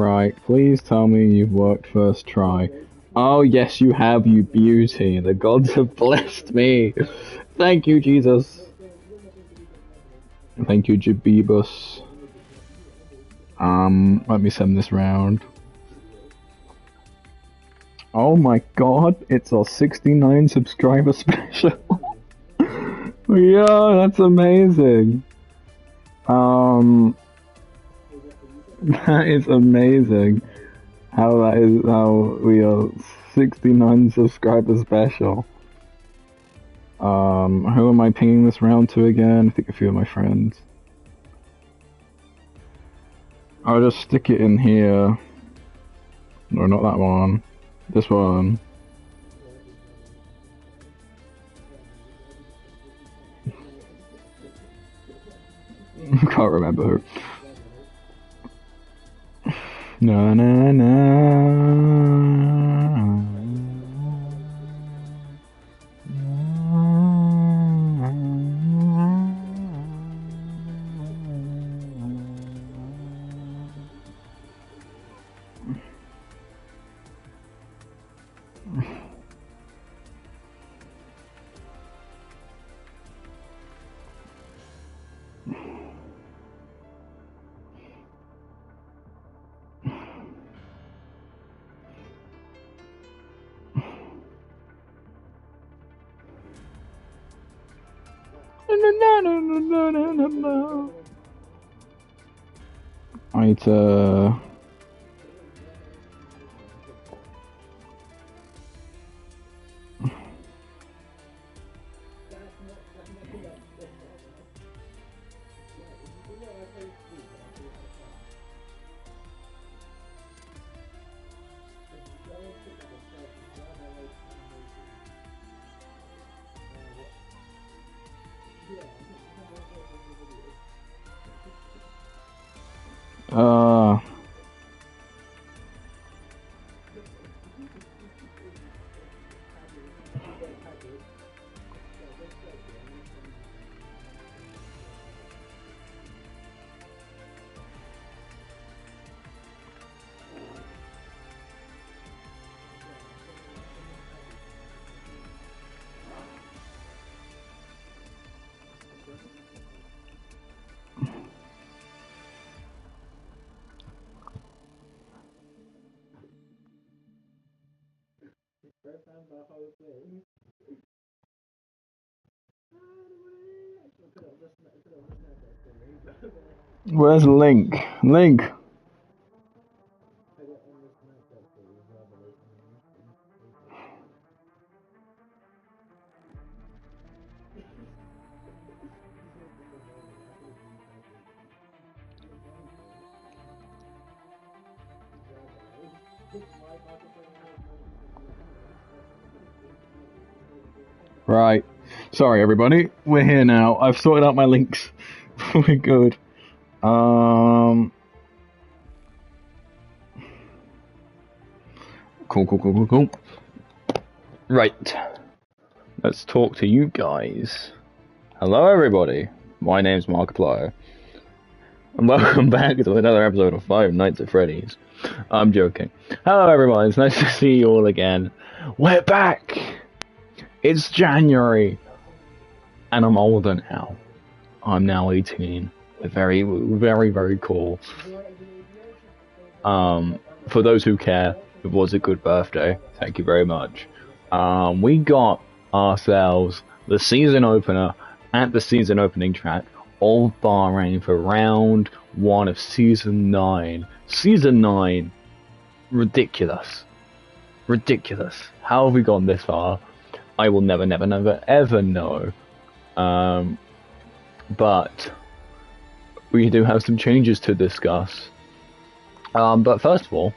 Right, please tell me you've worked first try. Oh yes, you have, you beauty. The gods have blessed me. Thank you, Jesus. Thank you, Jabibus. Let me send this round. Oh my god, it's our 69 subscriber special. Yeah, that's amazing. That is amazing. How we are 69 subscriber special. Who am I pinging this round to again? I think a few of my friends. I'll just stick it in here. No, not that one. This one. Can't remember who. Na na na. I need to... Where's Link? Link! Right. Sorry, everybody. We're here now. I've sorted out my links. We're good. Cool. Right. Let's talk to you guys. Hello, everybody. My name's Markiplier. And welcome back to another episode of Five Nights at Freddy's. I'm joking. Hello, everyone. It's nice to see you all again. We're back! It's January! And I'm older now. I'm now 18. Very, very, very cool. For those who care, it was a good birthday. Thank you very much. We got ourselves the season opener at the season opening track of Bahrain for round 1 of season 9. Season 9. Ridiculous. Ridiculous. How have we gone this far? I will never, never, never, ever know. But we do have some changes to discuss. But first of all,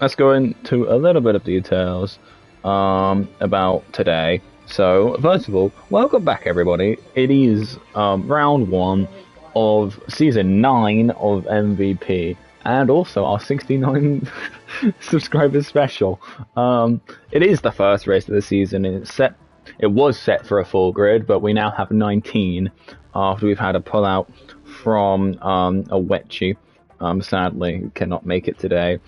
let's go into a little bit of details about today. So, first of all, welcome back, everybody. It is round 1 of season 9 of MvP, and also our 69 subscribers special. It is the first race of the season, and it was set for a full grid, but we now have 19 after we've had a pullout from a Wetchy. sadly cannot make it today.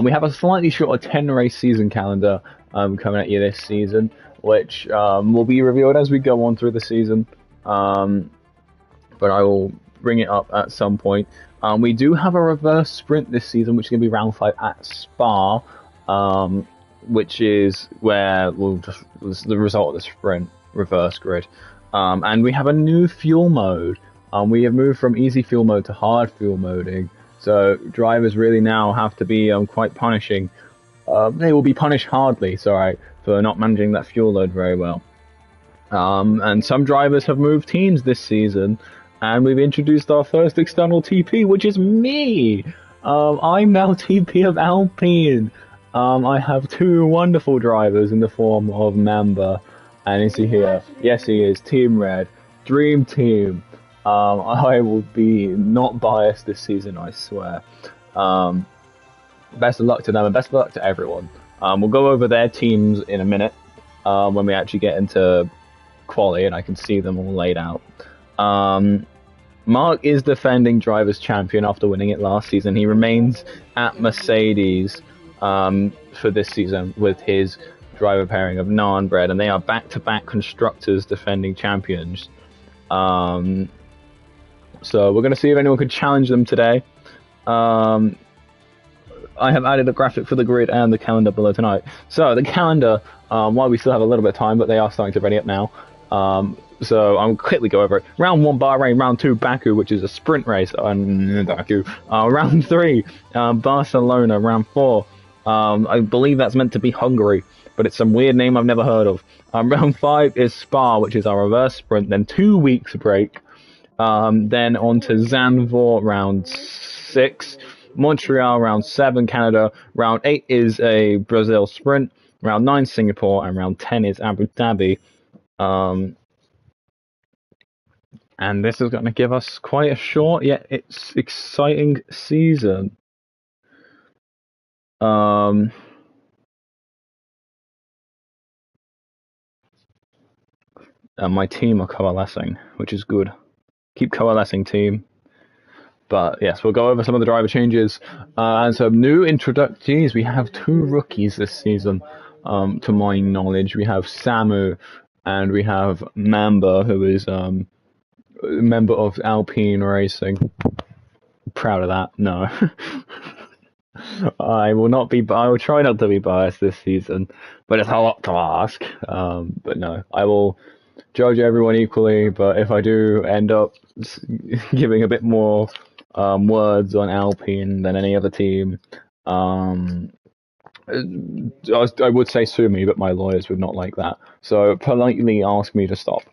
We have a slightly shorter 10-race season calendar coming at you this season, which will be revealed as we go on through the season. But I will bring it up at some point. We do have a reverse sprint this season, which is going to be round 5 at Spa, which is where we'll just the result of the sprint reverse grid. And we have a new fuel mode. We have moved from easy fuel mode to hard fuel moding, so drivers really now have to be quite punishing. They will be punished hardly, sorry, for not managing that fuel load very well. And some drivers have moved teams this season, and we've introduced our first external TP, which is me. I'm now TP of Alpine. I have 2 wonderful drivers in the form of Mamba, and is he here? Yes, he is. Team Red, Dream Team. I will be not biased this season, I swear. Best of luck to them, and best of luck to everyone. We'll go over their teams in a minute when we actually get into quali, and I can see them all laid out. Mark is defending Drivers' Champion after winning it last season. He remains at Mercedes for this season with his driver pairing of Narnbread, and they are back-to-back Constructors defending champions. So we're going to see if anyone can challenge them today. I have added a graphic for the grid and the calendar below tonight. So the calendar, while we still have a little bit of time, but they are starting to ready up now. So I'll quickly go over it. Round 1, Bahrain. Round 2, Baku, which is a sprint race. Baku. Round 3, Barcelona. Round 4, I believe that's meant to be Hungary, but it's some weird name I've never heard of. Round 5 is Spa, which is our reverse sprint. Then 2 weeks break. Then on to Zandvoort, round 6. Montreal, round 7. Canada. Round 8 is a Brazil sprint. Round 9, Singapore. And round 10 is Abu Dhabi. And this is going to give us quite a short yet it's exciting season. And my team are coalescing, which is good. Keep coalescing, team. But yes, we'll go over some of the driver changes and some new introductees. We have 2 rookies this season, to my knowledge. We have Samu and we have Mamba, who is a member of Alpine Racing. Proud of that. No. I will try not to be biased this season, but it's a lot to ask. But no, I will judge everyone equally, but if I do end up giving a bit more words on Alpine than any other team, I would say sue me, but my lawyers would not like that. So politely ask me to stop.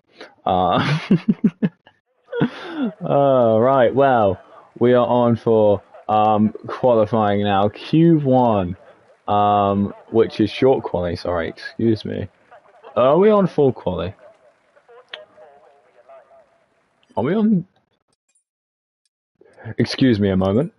Right, well, we are on for qualifying now. Q1, which is short quali, sorry, excuse me. Are we on full quali? Are we on... Excuse me a moment.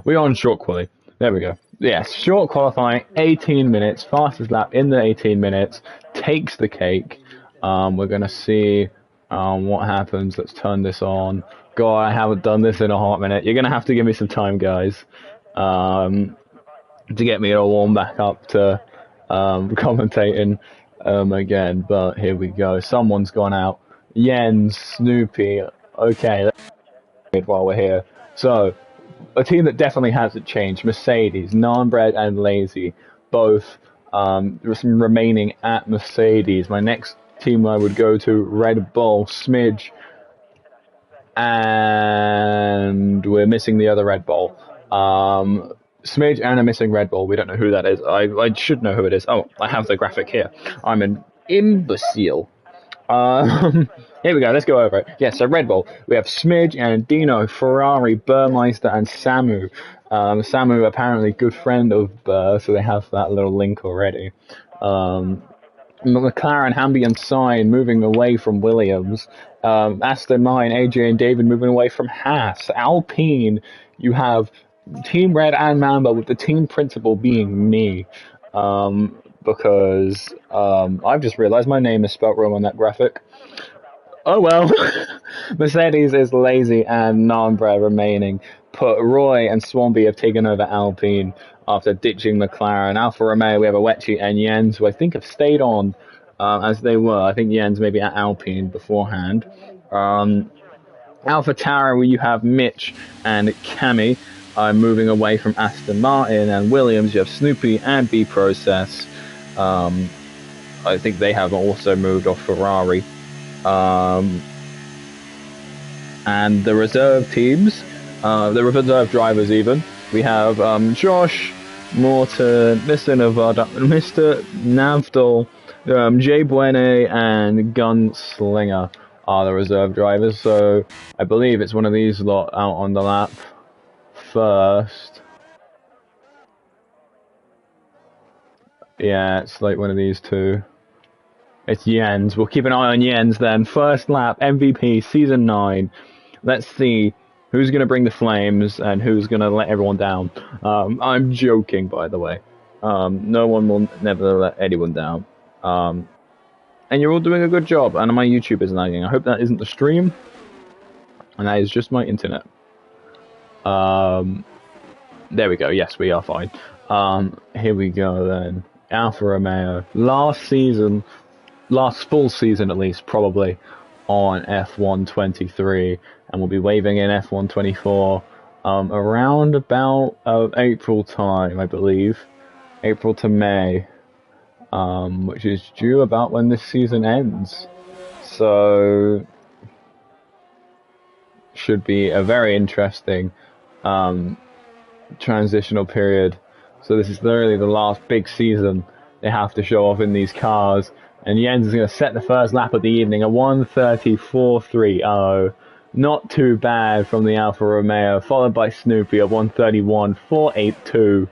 We're on short quali. There we go. Yes, short qualifying, 18 minutes, fastest lap in the 18 minutes, takes the cake. We're going to see what happens. Let's turn this on. God, I haven't done this in a hot minute. You're going to have to give me some time, guys, to get me to warm back up to commentating again. But here we go. Someone's gone out. Jens, Snoopy. Okay, while we're here. So, a team that definitely hasn't changed. Mercedes, Narnbread and Lazy, both remaining at Mercedes. My next team I would go to, Red Bull, Smidge, and we're missing the other Red Bull. Smidge and a missing Red Bull. We don't know who that is. I should know who it is. Oh, I have the graphic here. I'm an imbecile. Here we go, let's go over it. Yeah, so Red Bull. We have Smidge and Dino, Ferrari, Burmeister, and Samu. Samu, apparently good friend of Burr, so they have that little link already. McLaren, Hamby, and Sign moving away from Williams. Aston Martin, AJ, and David moving away from Haas. Alpine, you have Team Red and Mamba, with the team principal being me. Because I've just realised my name is spelt wrong on that graphic. Oh well. Mercedes is lazy and Nambra remaining. Put Roy and Swampy have taken over Alpine after ditching McLaren. Alfa Romeo, we have Awechi and Jens, who I think have stayed on as they were. I think Jens maybe at Alpine beforehand. Alpha Tower, where you have Mitch and Cami moving away from Aston Martin, and Williams, you have Snoopy and B Process. I think they have also moved off Ferrari. And the reserve teams, the reserve drivers even, we have Josh, Morton, Mr. Nevada, Mr. Navdal, Jay Buene, and Gunslinger are the reserve drivers. So I believe it's one of these lot out on the lap first. Yeah, it's like one of these two. It's Jens. We'll keep an eye on Jens then. First lap, MVP, Season 9. Let's see who's going to bring the flames and who's going to let everyone down. I'm joking, by the way. No one will never let anyone down. And you're all doing a good job, and my YouTube is lagging. I hope that isn't the stream, and that is just my internet. There we go. Yes, we are fine. Here we go then. Alfa Romeo. Last full season at least, probably, on F1 23, and we'll be waving in F1 24 around about April time, I believe. April to May, which is due about when this season ends. So, should be a very interesting transitional period. So this is literally the last big season they have to show off in these cars. And Jens is going to set the first lap of the evening at 1:34.30. Not too bad from the Alfa Romeo, followed by Snoopy at 1:31.482.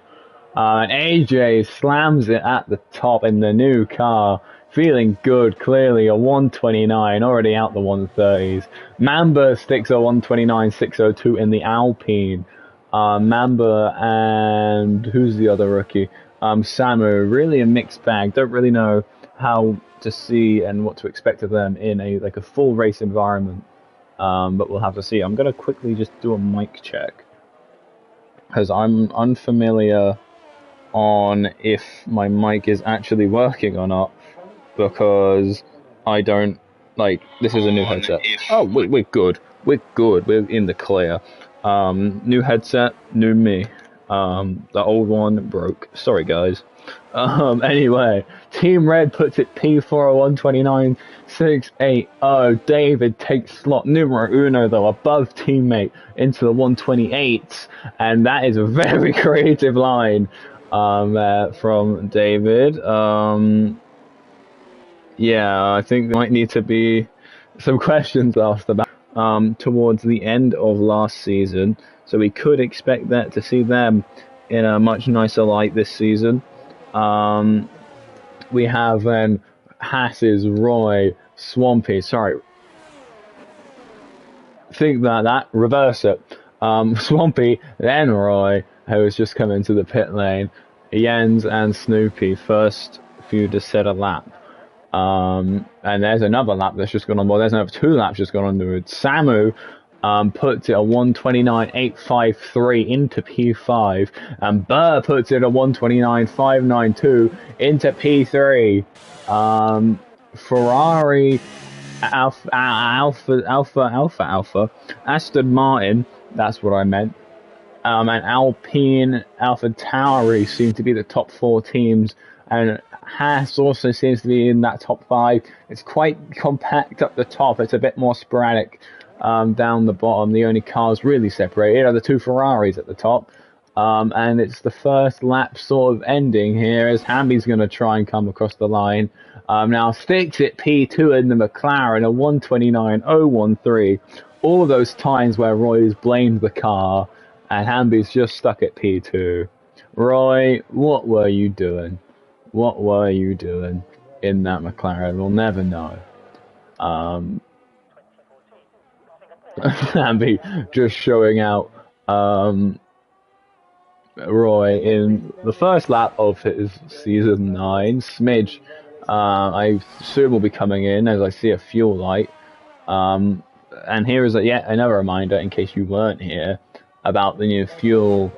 And AJ slams it at the top in the new car. Feeling good, clearly, a 1:29, already out the 1:30s. Mamba sticks a 1:29.602 in the Alpine. Mamba and who's the other rookie? Samu, really a mixed bag. Don't really know how to see and what to expect of them in a full race environment. But we'll have to see. I'm gonna quickly just do a mic check because I'm unfamiliar on if my mic is actually working or not, because I don't this is a new headset. Oh, we're good. We're in the clear. New headset, new me. The old one broke. Sorry, guys. Anyway, Team Red puts it P4 1:29.680. David takes slot numero uno, though, above teammate into the 1:28s, and that is a very creative line from David. Yeah, I think there might need to be some questions asked about towards the end of last season, so we could expect that to see them in a much nicer light this season. We have then Haas's Roy, Swampy. Sorry, think that reverse it. Swampy, then Roy, who has just come into the pit lane. Jens and Snoopy, first few to set a lap. And there's another lap that's just gone on. Well, there's another 2 laps just gone on the road. Samu puts it at 1:29.853 into P5, and Burr puts it at 1:29.592 into P3. Ferrari, Alpha, Aston Martin, that's what I meant, and Alpine, Alpha Tauri seem to be the top 4 teams, and Haas also seems to be in that top 5. It's quite compact up the top. It's a bit more sporadic down the bottom. The only cars really separated are the 2 Ferraris at the top. And it's the first lap sort of ending here as Hamby's going to try and come across the line. Now sticks it P2 in the McLaren, a 1:29.013. All of those times where Roy's blamed the car and Hamby's just stuck at P2. Roy, what were you doing? What were you doing in that McLaren? We'll never know. Hamby just showing out Roy in the first lap of his season 9. Smidge, I assume, will be coming in as I see a fuel light. And here is yet another reminder, in case you weren't here, about the new fuel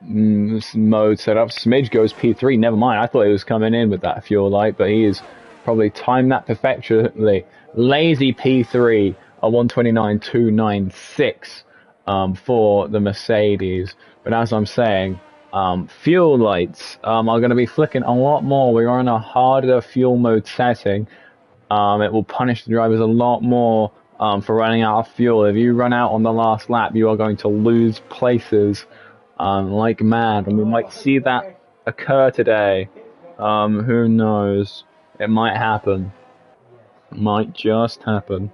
mode setup. Smidge goes P3. Never mind. I thought he was coming in with that fuel light, but he is probably timed that perfectly. Lazy P3, a 129.296 for the Mercedes. But as I'm saying, fuel lights are going to be flicking a lot more. We're on a harder fuel mode setting. It will punish the drivers a lot more for running out of fuel. If you run out on the last lap, you are going to lose places like mad, and we might see that occur today. Who knows? It might happen. It might just happen.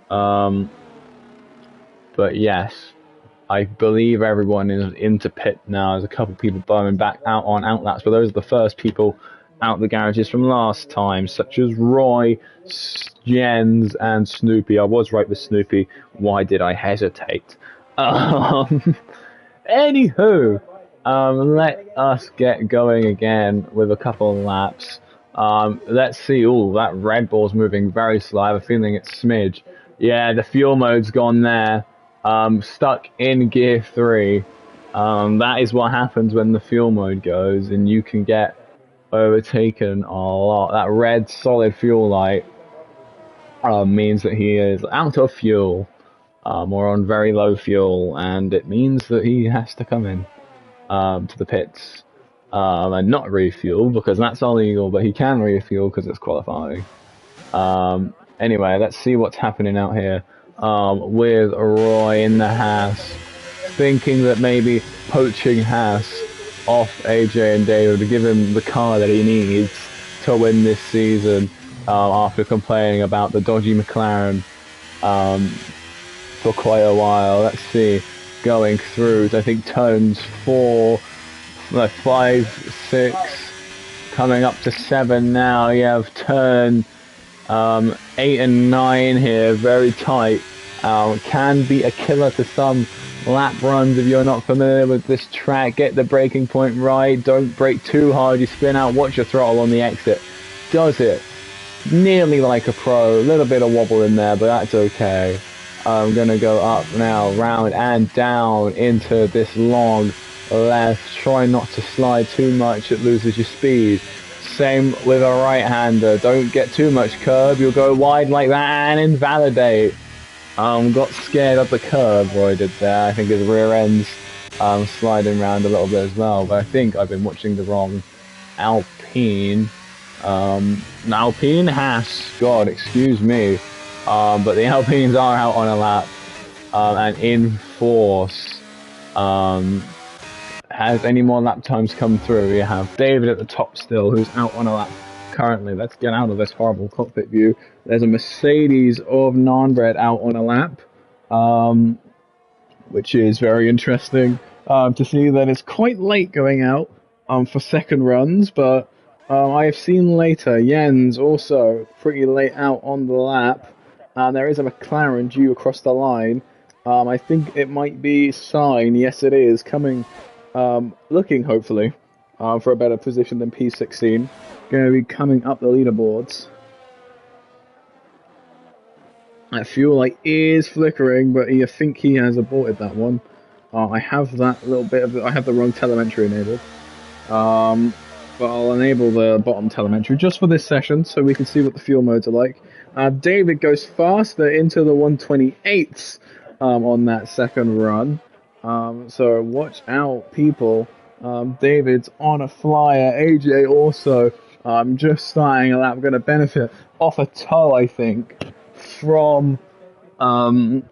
But yes, I believe everyone is into pit now. There's a couple people burning back out on outlaps, but those are the first people out the garages from last time, such as Roy, Jens, and Snoopy. I was right with Snoopy. Why did I hesitate? Anywho, let us get going again with a couple of laps. Let's see. Oh, that Red Bull's moving very slow. I have a feeling it's Smidge. Yeah, the fuel mode's gone there. Stuck in gear 3. That is what happens when the fuel mode goes, and you can get overtaken a lot. That red solid fuel light means that he is out of fuel. Or on very low fuel, and it means that he has to come in to the pits and not refuel, because that's illegal, but he can refuel because it's qualifying. Anyway, let's see what's happening out here with Roy in the Haas, thinking that maybe poaching Haas off AJ and David to give him the car that he needs to win this season, after complaining about the dodgy McLaren for quite a while. Let's see, going through, I think turns 4, 5, 6, coming up to 7 now. You have turn 8 and 9 here, very tight. Can be a killer to some lap runs if you're not familiar with this track. Get the braking point right, don't brake too hard, you spin out, watch your throttle on the exit. Does it nearly like a pro, a little bit of wobble in there, but that's okay. I'm going to go up now, round and down into this long left. Try not to slide too much, it loses your speed. Same with a right-hander. Don't get too much curb, you'll go wide like that and invalidate. Got scared of the curb Roy did there. I think his rear end's sliding around a little bit as well, but I think I've been watching the wrong Alpine. Alpine Haas, God, excuse me. But the Alpines are out on a lap and in force. Has any more lap times come through? We have David at the top still, who's out on a lap currently. Let's get out of this horrible cockpit view. There's a Mercedes of Nanbred out on a lap, which is very interesting to see that it's quite late going out for second runs, but I have seen later Jens also pretty late out on the lap. There is a McLaren due across the line. I think it might be Sign. Yes, it is. Coming, looking, hopefully, for a better position than P16. Going to be coming up the leaderboards. That fuel light is flickering, but I think he has aborted that one. I have that little bit of... I have the wrong telemetry enabled. But I'll enable the bottom telemetry just for this session, so we can see what the fuel modes are like. David goes faster into the 128s on that second run. So watch out, people. David's on a flyer. AJ also just starting a lap. Going to benefit off a toe, I think, from David.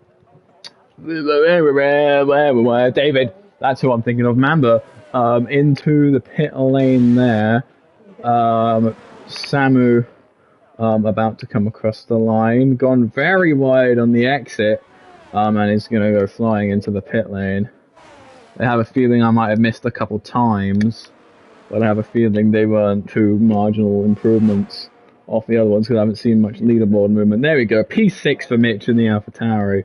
That's who I'm thinking of. Mamba into the pit lane there. Samu about to come across the line. Gone very wide on the exit. And he's going to go flying into the pit lane. I have a feeling I might have missed a couple times, but I have a feeling they weren't too marginal improvements off the other ones because I haven't seen much leaderboard movement. There we go, P6 for Mitch in the AlphaTauri.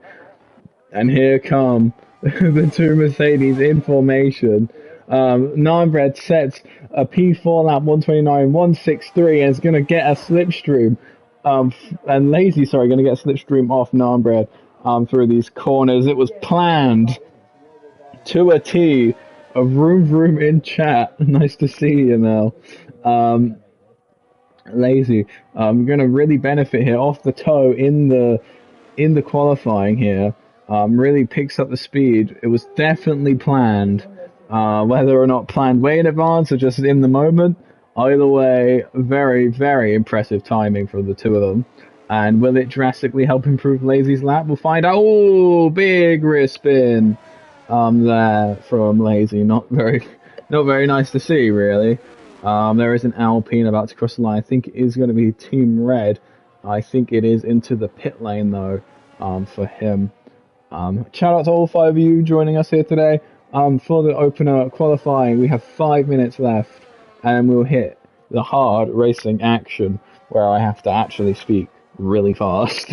And here come the two Mercedes in formation. Nanbred sets a P4 lap 129.163 and is going to get a slipstream And Lazy, sorry, going to get slipstream off Narmbread through these corners. It was planned to a T. A vroom in chat. Nice to see you, Mel. Lazy. You're going to really benefit here off the toe in the qualifying here. Really picks up the speed. It was definitely planned. Whether or not planned way in advance or just in the moment, either way, very, very impressive timing from the two of them. And will it drastically help improve Lazy's lap? We'll find out. Oh, big rear spin there from Lazy. Not very nice to see, really. There is an Alpine about to cross the line. I think it is going to be Team Red. I think it is into the pit lane, though, for him. Shout out to all 5 of you joining us here today. For the opener qualifying, we have 5 minutes left, and we'll hit the hard racing action, where I have to actually speak really fast.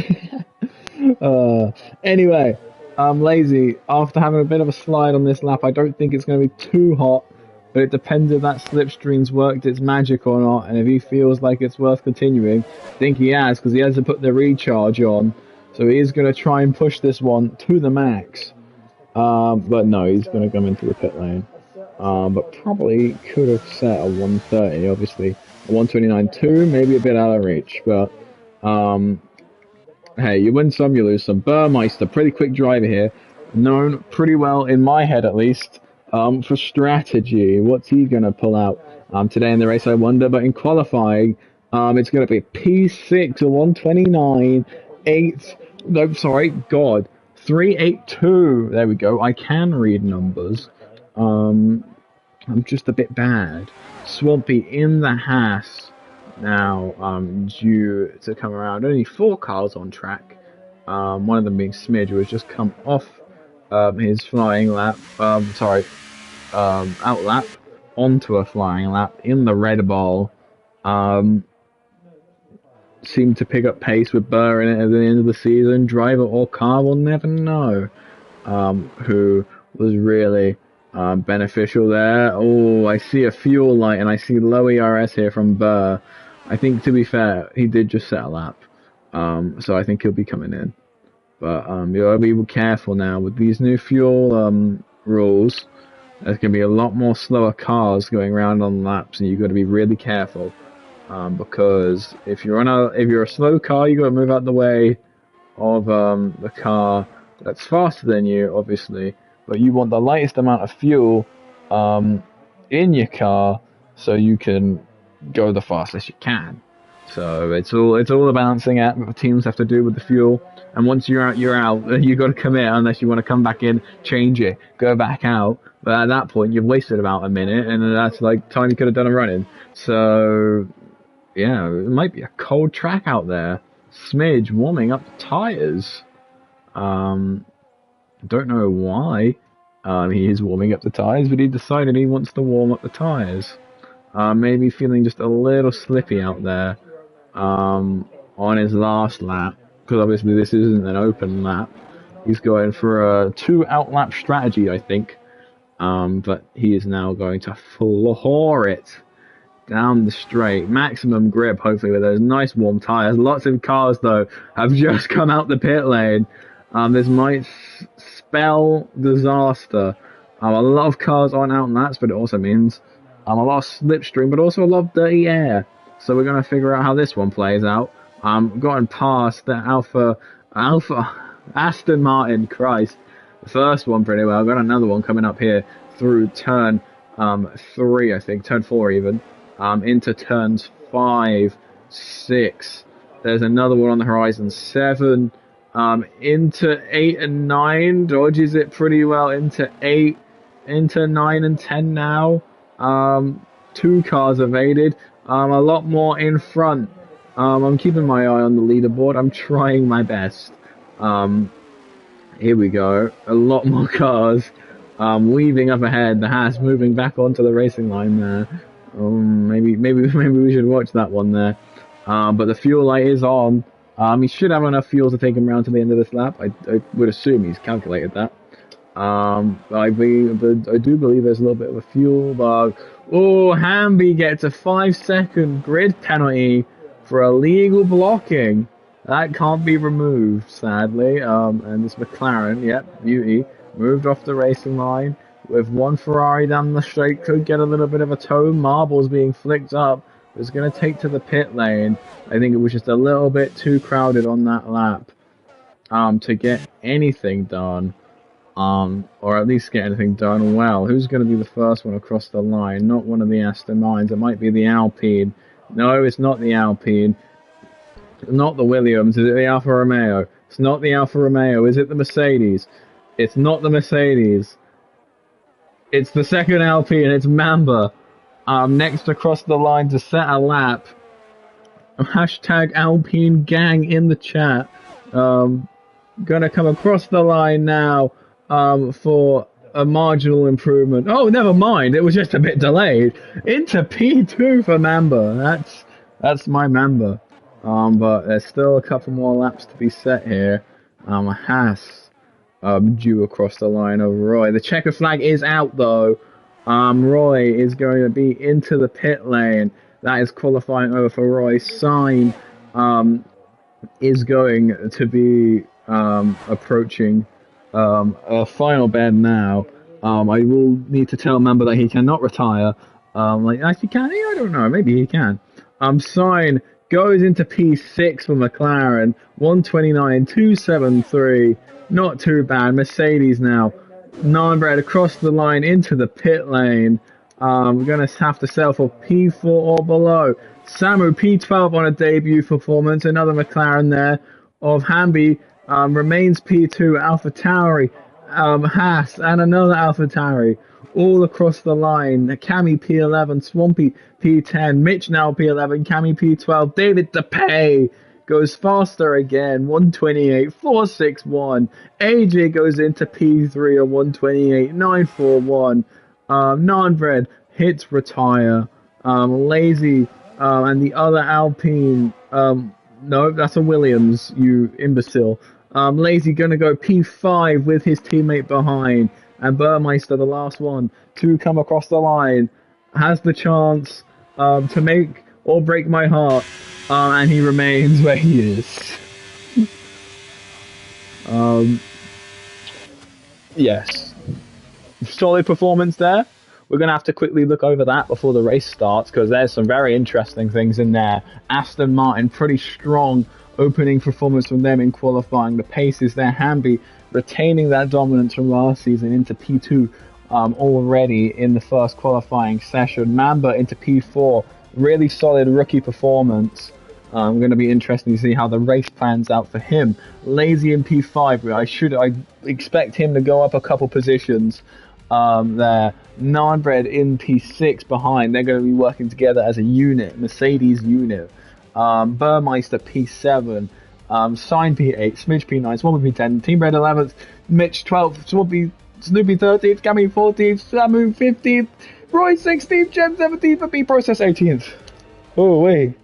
Anyway, Lazy, after having a bit of a slide on this lap, I don't think it's going to be too hot, but it depends if that slipstream's worked its magic or not, and if he feels like it's worth continuing. I think he has, because he has to put the recharge on, so he is going to try and push this one to the max. But no, he's going to come into the pit lane. But probably could have set a 130, obviously. A 129.2, maybe a bit out of reach, but hey, you win some, you lose some. Burmeister, pretty quick driver here. Known pretty well, in my head at least, for strategy. What's he going to pull out today in the race, I wonder? But in qualifying, it's going to be P6 or 129, 382. There we go. I can read numbers. I'm just a bit bad. Swampy in the Haas now, due to come around. Only 4 cars on track. One of them being Smidge, who has just come off his flying lap. Out lap onto a flying lap in the Red Bull. Seemed to pick up pace with Burr in it at the end of the season. Driver or car, we'll never know. Who was really beneficial there. Oh, I see a fuel light and I see low ERS here from Burr. I think, to be fair, he did just set a lap. So I think he'll be coming in. But you gotta be careful now with these new fuel rules. There's gonna be a lot more slower cars going around on laps, and you've got to be really careful. Because if you're a slow car, you got to move out the way of the car that's faster than you, obviously. But you want the lightest amount of fuel in your car, so you can go the fastest you can. So it's all a balancing act that the teams have to do with the fuel. And once you're out, you're out. You got to commit unless you want to come back in, change it, go back out. But at that point, you've wasted about a minute, and that's like time you could have done a run-in. So yeah, it might be a cold track out there. Smidge warming up the tires. Don't know why he is warming up the tires, but he decided he wants to warm up the tires. Maybe feeling just a little slippy out there on his last lap, because obviously this isn't an open lap. He's going for a 2 out-lap strategy, I think. But he is now going to floor it down the straight. Maximum grip, hopefully, with those nice warm tires. Lots of cars, though, have just come out the pit lane. This might spell disaster. A lot of cars aren't out laps, but it also means a lot of slipstream, but also a lot of dirty air. So we're going to figure out how this one plays out. Gotten past the Alpha Aston Martin, Christ. The first one pretty well. Got another one coming up here through turn 3, I think, turn 4 even, into turns 5, 6. There's another one on the horizon, 7, into 8 and 9. Dodges it pretty well into 8, into 9 and 10 now. 2 cars evaded. A lot more in front. I'm keeping my eye on the leaderboard. I'm trying my best. Here we go. A lot more cars weaving up ahead. The Haas moving back onto the racing line there. Maybe we should watch that one there. But the fuel light is on. He should have enough fuel to take him around to the end of this lap. I would assume he's calculated that. I do believe there's a little bit of a fuel bug. Oh, Hamby gets a 5-second grid penalty for illegal blocking. That can't be removed, sadly. And this McLaren, yep, beauty, moved off the racing line. With one Ferrari down the straight, could get a little bit of a toe. Marbles being flicked up. It's going to take to the pit lane. I think it was just a little bit too crowded on that lap to get anything done. Or at least get anything done well. Who's going to be the first one across the line? Not one of the Aston Martins. It might be the Alpine. No, it's not the Alpine. Not the Williams. Is it the Alfa Romeo? It's not the Alfa Romeo. Is it the Mercedes? It's not the Mercedes. It's the second Alpine. It's Mamba. Next across the line to set a lap. Hashtag Alpine Gang in the chat. Gonna come across the line now for a marginal improvement. Oh, never mind. It was just a bit delayed. Into P2 for Mamba. That's my Mamba. But there's still a couple more laps to be set here. Haas due across the line over Roy. The checker flag is out though. Roy is going to be into the pit lane. That is qualifying over for Roy. Sign is going to be approaching a final bend now. I will need to tell Mamba that he cannot retire. Actually, can he? I don't know. Maybe he can. Sign goes into P6 for McLaren. 129.273. Not too bad. Mercedes now. Narnbread across the line into the pit lane. We're going to have to settle for P4 or below. Samu P12 on a debut performance. Another McLaren there of Hamby. Remains P2. Alpha Tauri. Haas and another Alpha Tauri. All across the line. Cami P11. Swampy P10. Mitch now P11. Cami P12. David DePay goes faster again. 128.461. AJ goes into P3 of 128.941. Narnbread hits retire. Lazy and the other Alpine. No, that's a Williams, you imbecile. Lazy gonna go P5 with his teammate behind. And Burmeister, the last one to come across the line, has the chance to make or break my heart. And he remains where he is. Yes. Solid performance there. We're going to have to quickly look over that before the race starts because there's some very interesting things in there. Aston Martin, pretty strong opening performance from them in qualifying. The pace is there. Hamby retaining that dominance from last season into P2 already in the first qualifying session. Mamba into P4. Really solid rookie performance. Going to be interesting to see how the race plans out for him. Lazy in P5. I expect him to go up a couple positions there. Narnbread in P6 behind. They're going to be working together as a unit, Mercedes unit. Burmeister P7. Sign P8. Smidge P9. Swampy P10. Team Red 11th. Mitch 12th. Snoopy 13th. Cammy 14th. Samu 15th. Roy 16th. Jem 17th. And B Process 18th. Oh, wait.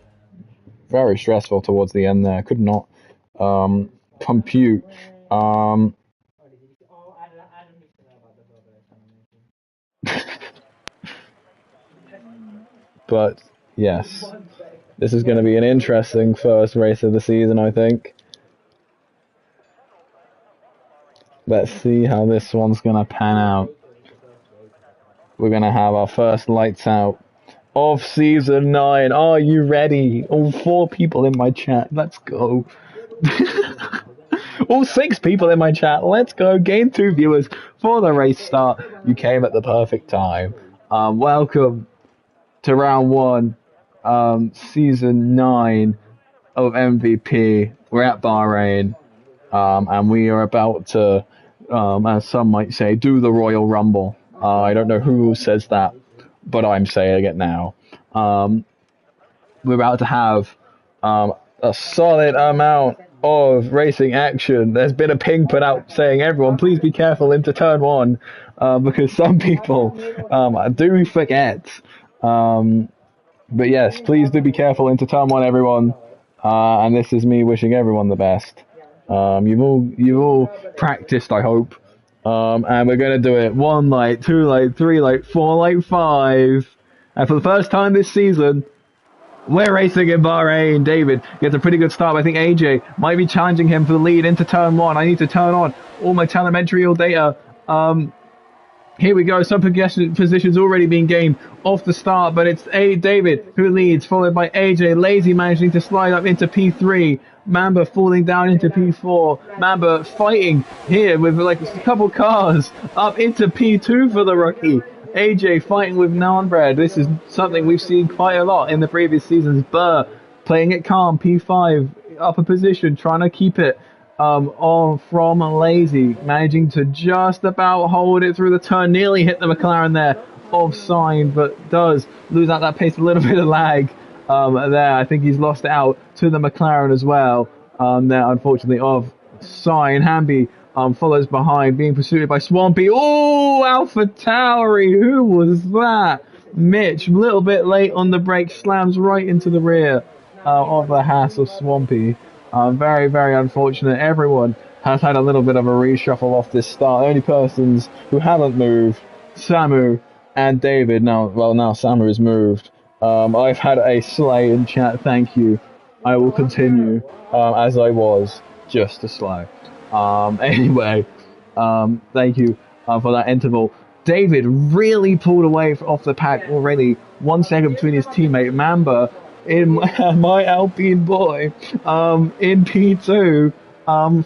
Very stressful towards the end there. Could not compute. But yes, this is going to be an interesting first race of the season, I think. Let's see how this one's going to pan out. We're going to have our first lights out of season 9. Are you ready? All 4 people in my chat. Let's go. All 6 people in my chat. Let's go. Game 2 viewers for the race start. You came at the perfect time. Welcome to round 1, season 9 of MVP. We're at Bahrain, and we are about to, as some might say, do the Royal Rumble. I don't know who says that, but I'm saying it now. We're about to have a solid amount of racing action. There's been a ping put out saying, everyone, please be careful into turn 1, because some people do forget. But yes, please do be careful into turn 1, everyone. And this is me wishing everyone the best. You've all practiced, I hope. And we're gonna do it 1 light, 2 light, 3 light, 4 light, 5. And for the first time this season, We're racing in Bahrain. David gets a pretty good start. I think AJ might be challenging him for the lead into turn one. I need to turn on all my telemetrial data. Here we go. Some positions already being gained off the start, but it's David who leads, followed by AJ. Lazy managing to slide up into P3. Mamba falling down into P4. Mamba fighting here with like a couple cars up into P2 for the rookie. AJ fighting with Nanbred. This is something we've seen quite a lot in the previous seasons. Burr playing it calm. P5 upper position, trying to keep it on from Lazy, managing to just about hold it through the turn, nearly hit the McLaren there of Sign, but does lose out that pace, a little bit of lag there. I think he's lost it out to the McLaren as well there, unfortunately, of Sign. Hamby follows behind, being pursued by Swampy. Oh, Alpha Tauri, who was that? Mitch, a little bit late on the brake, slams right into the rear of the Haas of Swampy. Very, very unfortunate. Everyone has had a little bit of a reshuffle off this start. The only persons who haven't moved, Samu and David. Now Samu has moved. I've had a slay in chat. Thank you. I will continue as I was, just a slay. Anyway, thank you for that interval. David really pulled away off the pack already. 1 second between his teammate Mamba in my Alpine boy in P2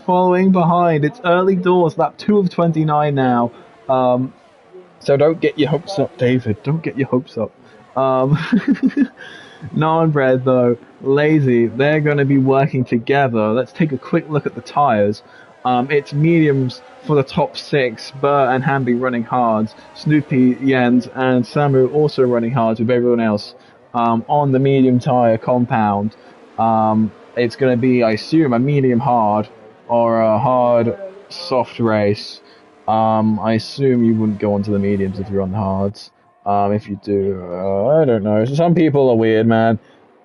following behind. It's early doors, lap 2 of 29 now. So don't get your hopes up, David. Don't get your hopes up. Non-bred though, Lazy, they're going to be working together. Let's take a quick look at the tyres. It's mediums for the top 6. Burr and Hamby running hards. Snoopy, Jens, and Samu also running hards with everyone else on the medium tyre compound. It's going to be, I assume, a medium hard or a hard soft race. I assume you wouldn't go onto the mediums if you're on the hards. If you do, I don't know. Some people are weird, man.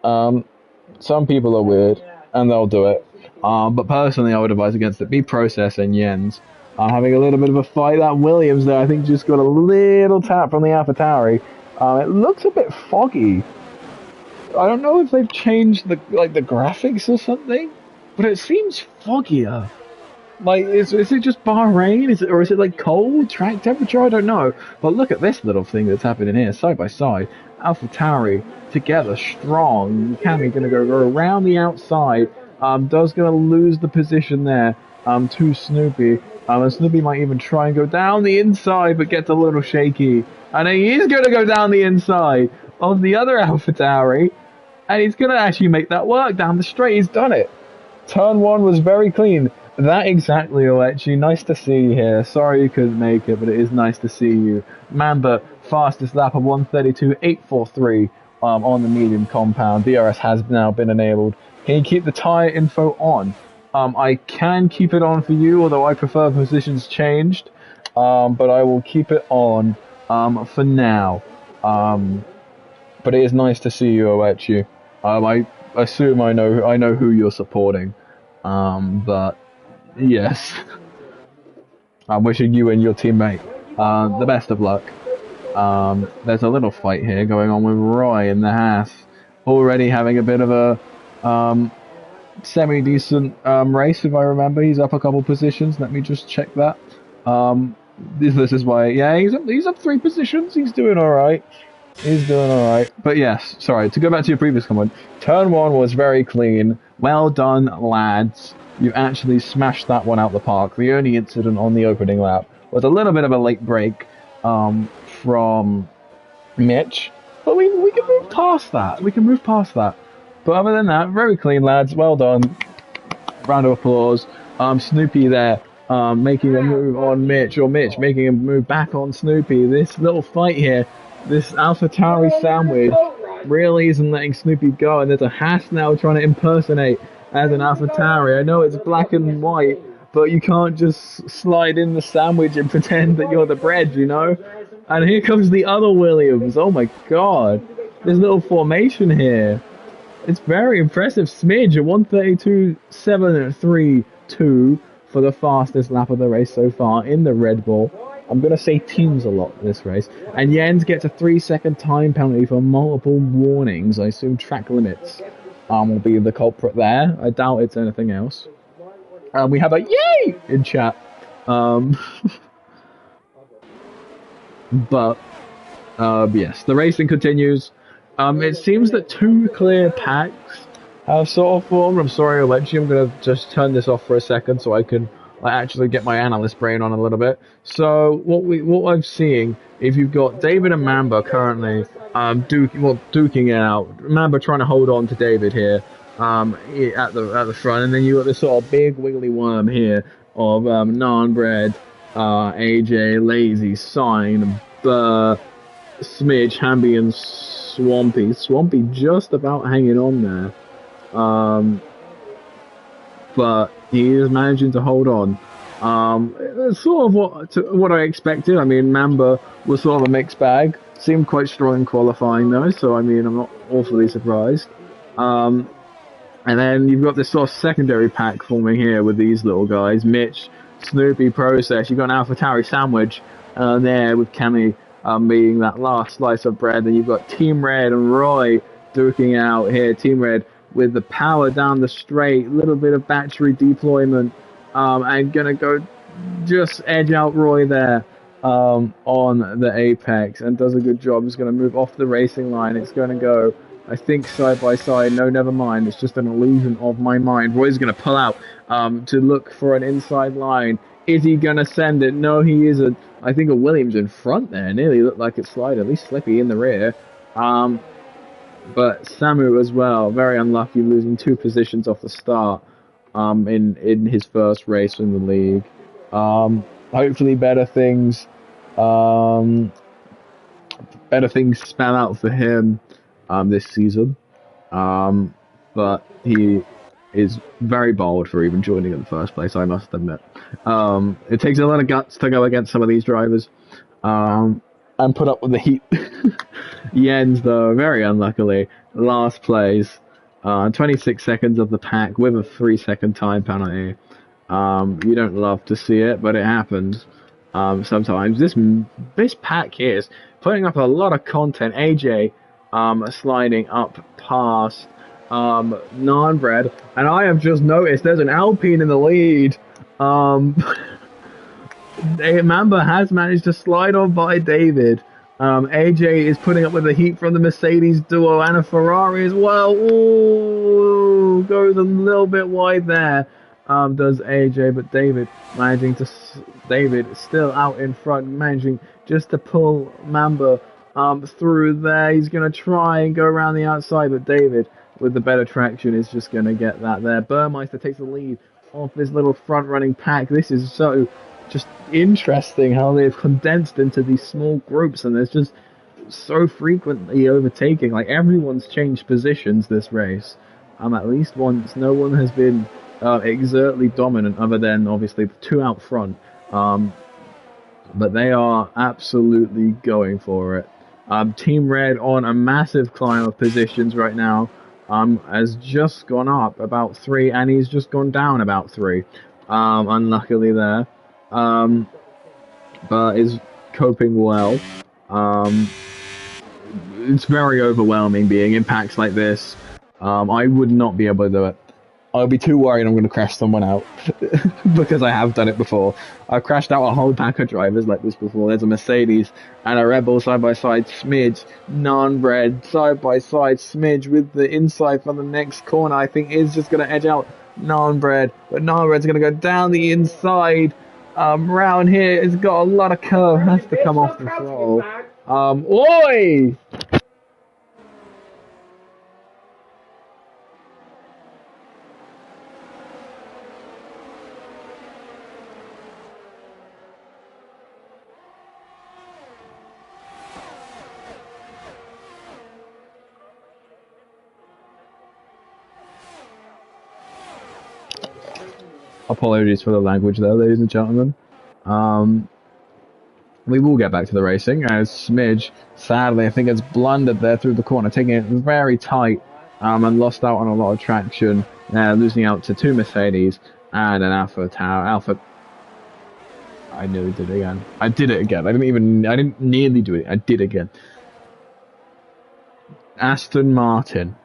Some people are weird, and they'll do it. But personally, I would advise against it. Be Process and Jens having a little bit of a fight. That Williams there, I think, just got a little tap from the AlphaTauri. It looks a bit foggy. I don't know if they've changed the graphics or something, but it seems foggier. Like, is it just Bahrain? Is it like cold track temperature? I don't know. But look at this little thing that's happening here, side by side. AlphaTauri together, strong. Cammy gonna go around the outside. Does gonna lose the position there. To Snoopy. And Snoopy might even try and go down the inside, but gets a little shaky. And he is gonna go down the inside of the other AlphaTauri, and he's gonna actually make that work down the straight. He's done it. Turn 1 was very clean. That exactly, Oechi. Nice to see you here. Sorry you couldn't make it, but it is nice to see you. Mamba, fastest lap of 1:32.843 on the medium compound. DRS has now been enabled. Can you keep the tyre info on? I can keep it on for you, although I prefer positions changed. But I will keep it on for now. But it is nice to see you, Oechi. I assume I know who you're supporting. But yes, I'm wishing you and your teammate the best of luck. There's a little fight here going on with Roy and the Haas, already having a bit of a semi-decent race, if I remember. He's up a couple positions. Let me just check that. This is why, yeah, he's up 3 positions. He's doing all right. He's doing all right. But yes, sorry, to go back to your previous comment, turn 1 was very clean. Well done, lads. You actually smashed that one out the park. The only incident on the opening lap was a little bit of a late break from Mitch. But we can move past that. We can move past that. But other than that, very clean, lads. Well done. Round of applause. Snoopy there making a move on Mitch, or Mitch making a move back on Snoopy. This little fight here, this AlphaTauri sandwich really isn't letting Snoopy go, and there's a Haas now trying to impersonate as an AlphaTauri. I know it's black and white, but you can't just slide in the sandwich and pretend that you're the bread, you know? And here comes the other Williams. Oh my god. This little formation here. It's very impressive. Smidge at 1:32.732 for the fastest lap of the race so far in the Red Bull. I'm going to say teams a lot in this race. And Jens gets a 3-second time penalty for multiple warnings. I assume track limits will be the culprit there. I doubt it's anything else. We have a yay in chat. But yes, the racing continues. It seems that 2 clear packs have sort of formed. I'm sorry, Alexi, I'm going to just turn this off for a second so I can actually get my analyst brain on a little bit. So what I'm seeing, if you've got David and Mamba currently duking it out, Mamba trying to hold on to David here at the front, and then you got this sort of big wiggly worm here of Naan-Bread, AJ, Lazy, Sign, Burr, Smidge, Hamby, and Swampy. Swampy just about hanging on there. But he is managing to hold on. It's sort of what I expected. I mean, Mamba was sort of a mixed bag. Seemed quite strong in qualifying though, so I mean, I'm not awfully surprised. And then you've got this sort of secondary pack forming here with these little guys. Mitch, Snoopy, Process. You've got an AlphaTauri sandwich there with Cammy being that last slice of bread. Then you've got Team Red and Roy duking out here. Team Red with the power down the straight, little bit of battery deployment, and gonna go just edge out Roy there on the apex, and does a good job. It's gonna move off the racing line. It's gonna go, I think, side by side. No, never mind. It's just an illusion of my mind. Roy's gonna pull out to look for an inside line. Is he gonna send it? No, he isn't. I think a Williams in front there. Nearly looked like it slid. At least Slippy in the rear. But Samu as well, very unlucky, losing 2 positions off the start in his first race in the league. Hopefully better things spell out for him this season. But he is very bold for even joining in the first place, I must admit. It takes a lot of guts to go against some of these drivers. And put up with the heat. Jens, though, very unluckily, last place, 26 seconds of the pack with a 3-second time penalty. You don't love to see it, but it happens sometimes. This pack here is putting up a lot of content. AJ sliding up past Naan-Bread, and I have just noticed there's an Alpine in the lead. Mamba has managed to slide on by David. AJ is putting up with the heat from the Mercedes duo and a Ferrari as well. Ooh, goes a little bit wide there. Does AJ, but David David still out in front, managing just to pull Mamba through there. He's going to try and go around the outside, but David, with the better traction, is just going to get that there. Burmeister takes the lead off this little front-running pack. This is so just interesting how they've condensed into these small groups, and there's just so frequently overtaking. Like, everyone's changed positions this race. At least once, no one has been exertly dominant other than obviously the 2 out front. But they are absolutely going for it. Team Red on a massive climb of positions right now. Has just gone up about 3, and he's just gone down about 3. Unluckily there. But is coping well. It's very overwhelming being in packs like this. I would not be able to do it. I'll be too worried I'm going to crash someone out because I have done it before. I've crashed out a whole pack of drivers like this before. There's a Mercedes and a Red Bull side by side. Smidge, Naan-Bread side by side. Smidge with the inside from the next corner. I think is just going to edge out Naan-Bread, but Naan-Bread's going to go down the inside. Round here, it's got a lot of curve. Has to come off the throttle. Oi! Apologies for the language there, ladies and gentlemen. We will get back to the racing as Smidge, sadly, I think has blundered there through the corner, taking it very tight and lost out on a lot of traction, losing out to 2 Mercedes and an Alpha I nearly did it again. I did it again. I didn't nearly do it. I did it again. Aston Martin.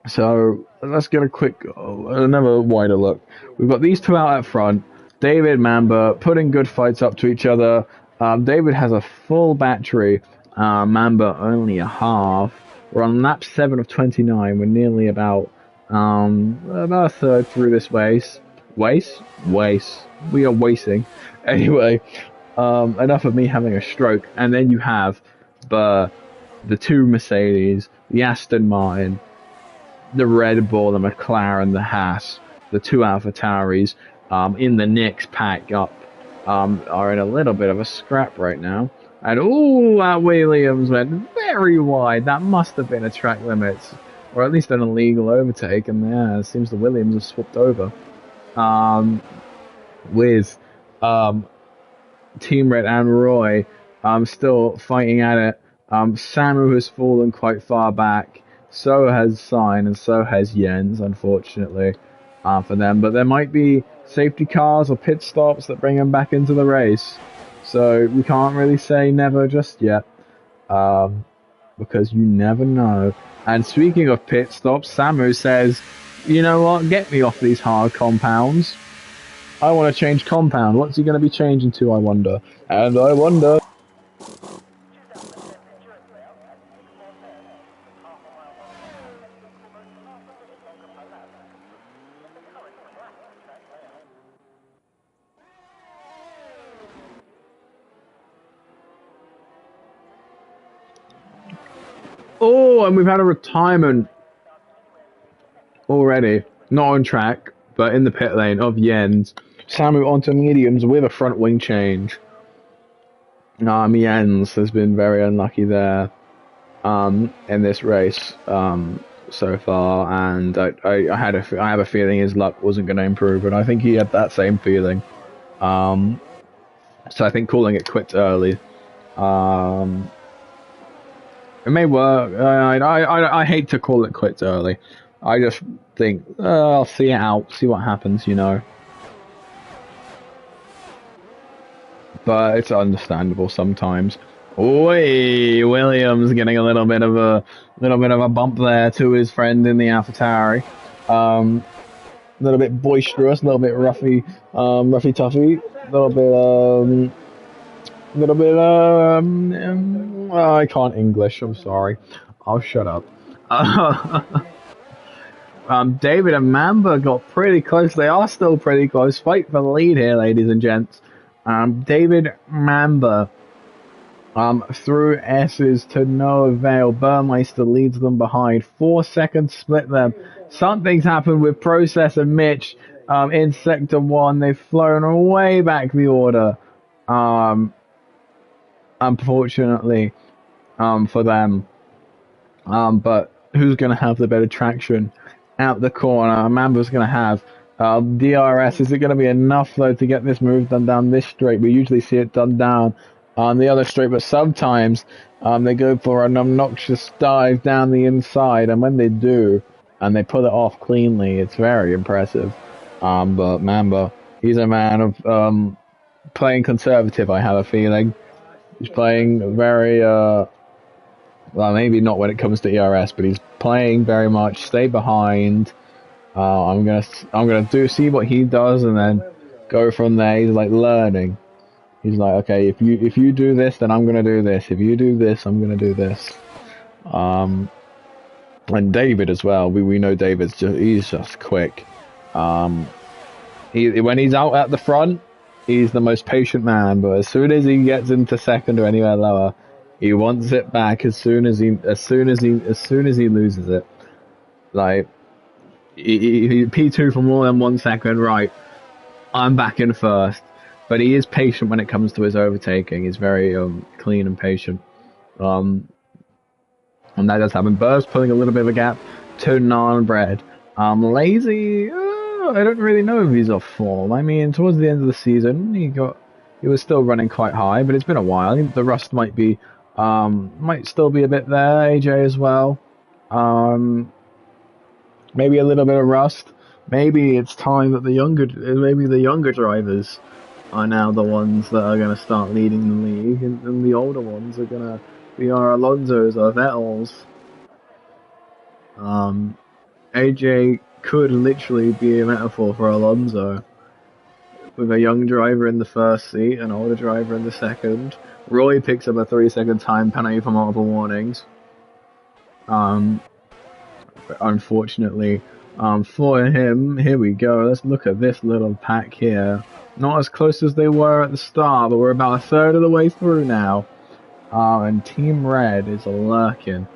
So let's get a quick, another wider look. We've got these two out at front. David, Mamba, putting good fights up to each other. David has a full battery. Mamba only a half. We're on lap 7 of 29. We're nearly about a third through this race. Waste? We are wasting. Anyway, enough of me having a stroke. And then you have the two Mercedes, the Aston Martin, the Red Bull, the McLaren, the Haas, the two AlphaTauris, in the next pack up, are in a little bit of a scrap right now. And that Williams went very wide. That must have been a track limits, or at least an illegal overtake. And yeah, it seems the Williams have swapped over, with Team Red and Roy, still fighting at it. Samu has fallen quite far back. So has Sign, and so has Jens, unfortunately, for them. But there might be safety cars or pit stops that bring them back into the race. So we can't really say never just yet, because you never know. And speaking of pit stops, Samu says, you know what, get me off these hard compounds. I want to change compound. What's he going to be changing to, I wonder? And I wonder... Oh, and we've had a retirement already. Not on track, but in the pit lane of Jens. Samu onto mediums with a front wing change. Jens has been very unlucky there in this race so far, and I have a feeling his luck wasn't going to improve, and I think he had that same feeling. So I think calling it quits early. It may work. I hate to call it quits early. I just think I'll see it out, see what happens, you know. But it's understandable sometimes. Oi, Williams getting a little bit of a bump there to his friend in the AlphaTauri. A little bit boisterous, a little bit roughy toughy, I can't English, I'm sorry. I'll shut up. David and Mamba got pretty close. They are still pretty close. Fight for the lead here, ladies and gents. David Mamba, through S's to no avail. Burmeister leads them behind. 4 seconds split them. Something's happened with Process and Mitch, in Sector 1. They've flown way back the order. Unfortunately, for them. But who's going to have the better traction out the corner? Mamba's going to have DRS. Is it going to be enough, though, to get this move done down this straight? We usually see it done down on the other straight, but sometimes they go for an obnoxious dive down the inside, and when they do, and they pull it off cleanly, it's very impressive. But Mamba, he's a man of playing conservative, I have a feeling. He's playing very, well, maybe not when it comes to ERS, but he's playing very much stay behind. I'm gonna see what he does and then go from there. He's like learning. He's like, okay, if you do this, then I'm gonna do this. If you do this, I'm gonna do this. And David as well. We know he's just quick. When he's out at the front, he's the most patient man, but as soon as he gets into second or anywhere lower, he wants it back as soon as he loses it. Like he P2 for more than 1 second, right? I'm back in first. But he is patient when it comes to his overtaking. He's very clean and patient. And that does happen. Burr's pulling a little bit of a gap to non-bread. Lazy, I don't really know if he's off form. I mean, towards the end of the season, he was still running quite high, but it's been a while. I think the rust might still be a bit there. AJ as well. maybe a little bit of rust. Maybe it's time that maybe the younger drivers are now the ones that are going to start leading the league, and the older ones are going to be our Alonsos, our Vettels. AJ could literally be a metaphor for Alonso, with a young driver in the first seat, an older driver in the second. Roy picks up a 3-second time penalty for multiple warnings. Unfortunately, for him, here we go. Let's look at this little pack here. Not as close as they were at the start, but we're about a third of the way through now. And Team Red is lurking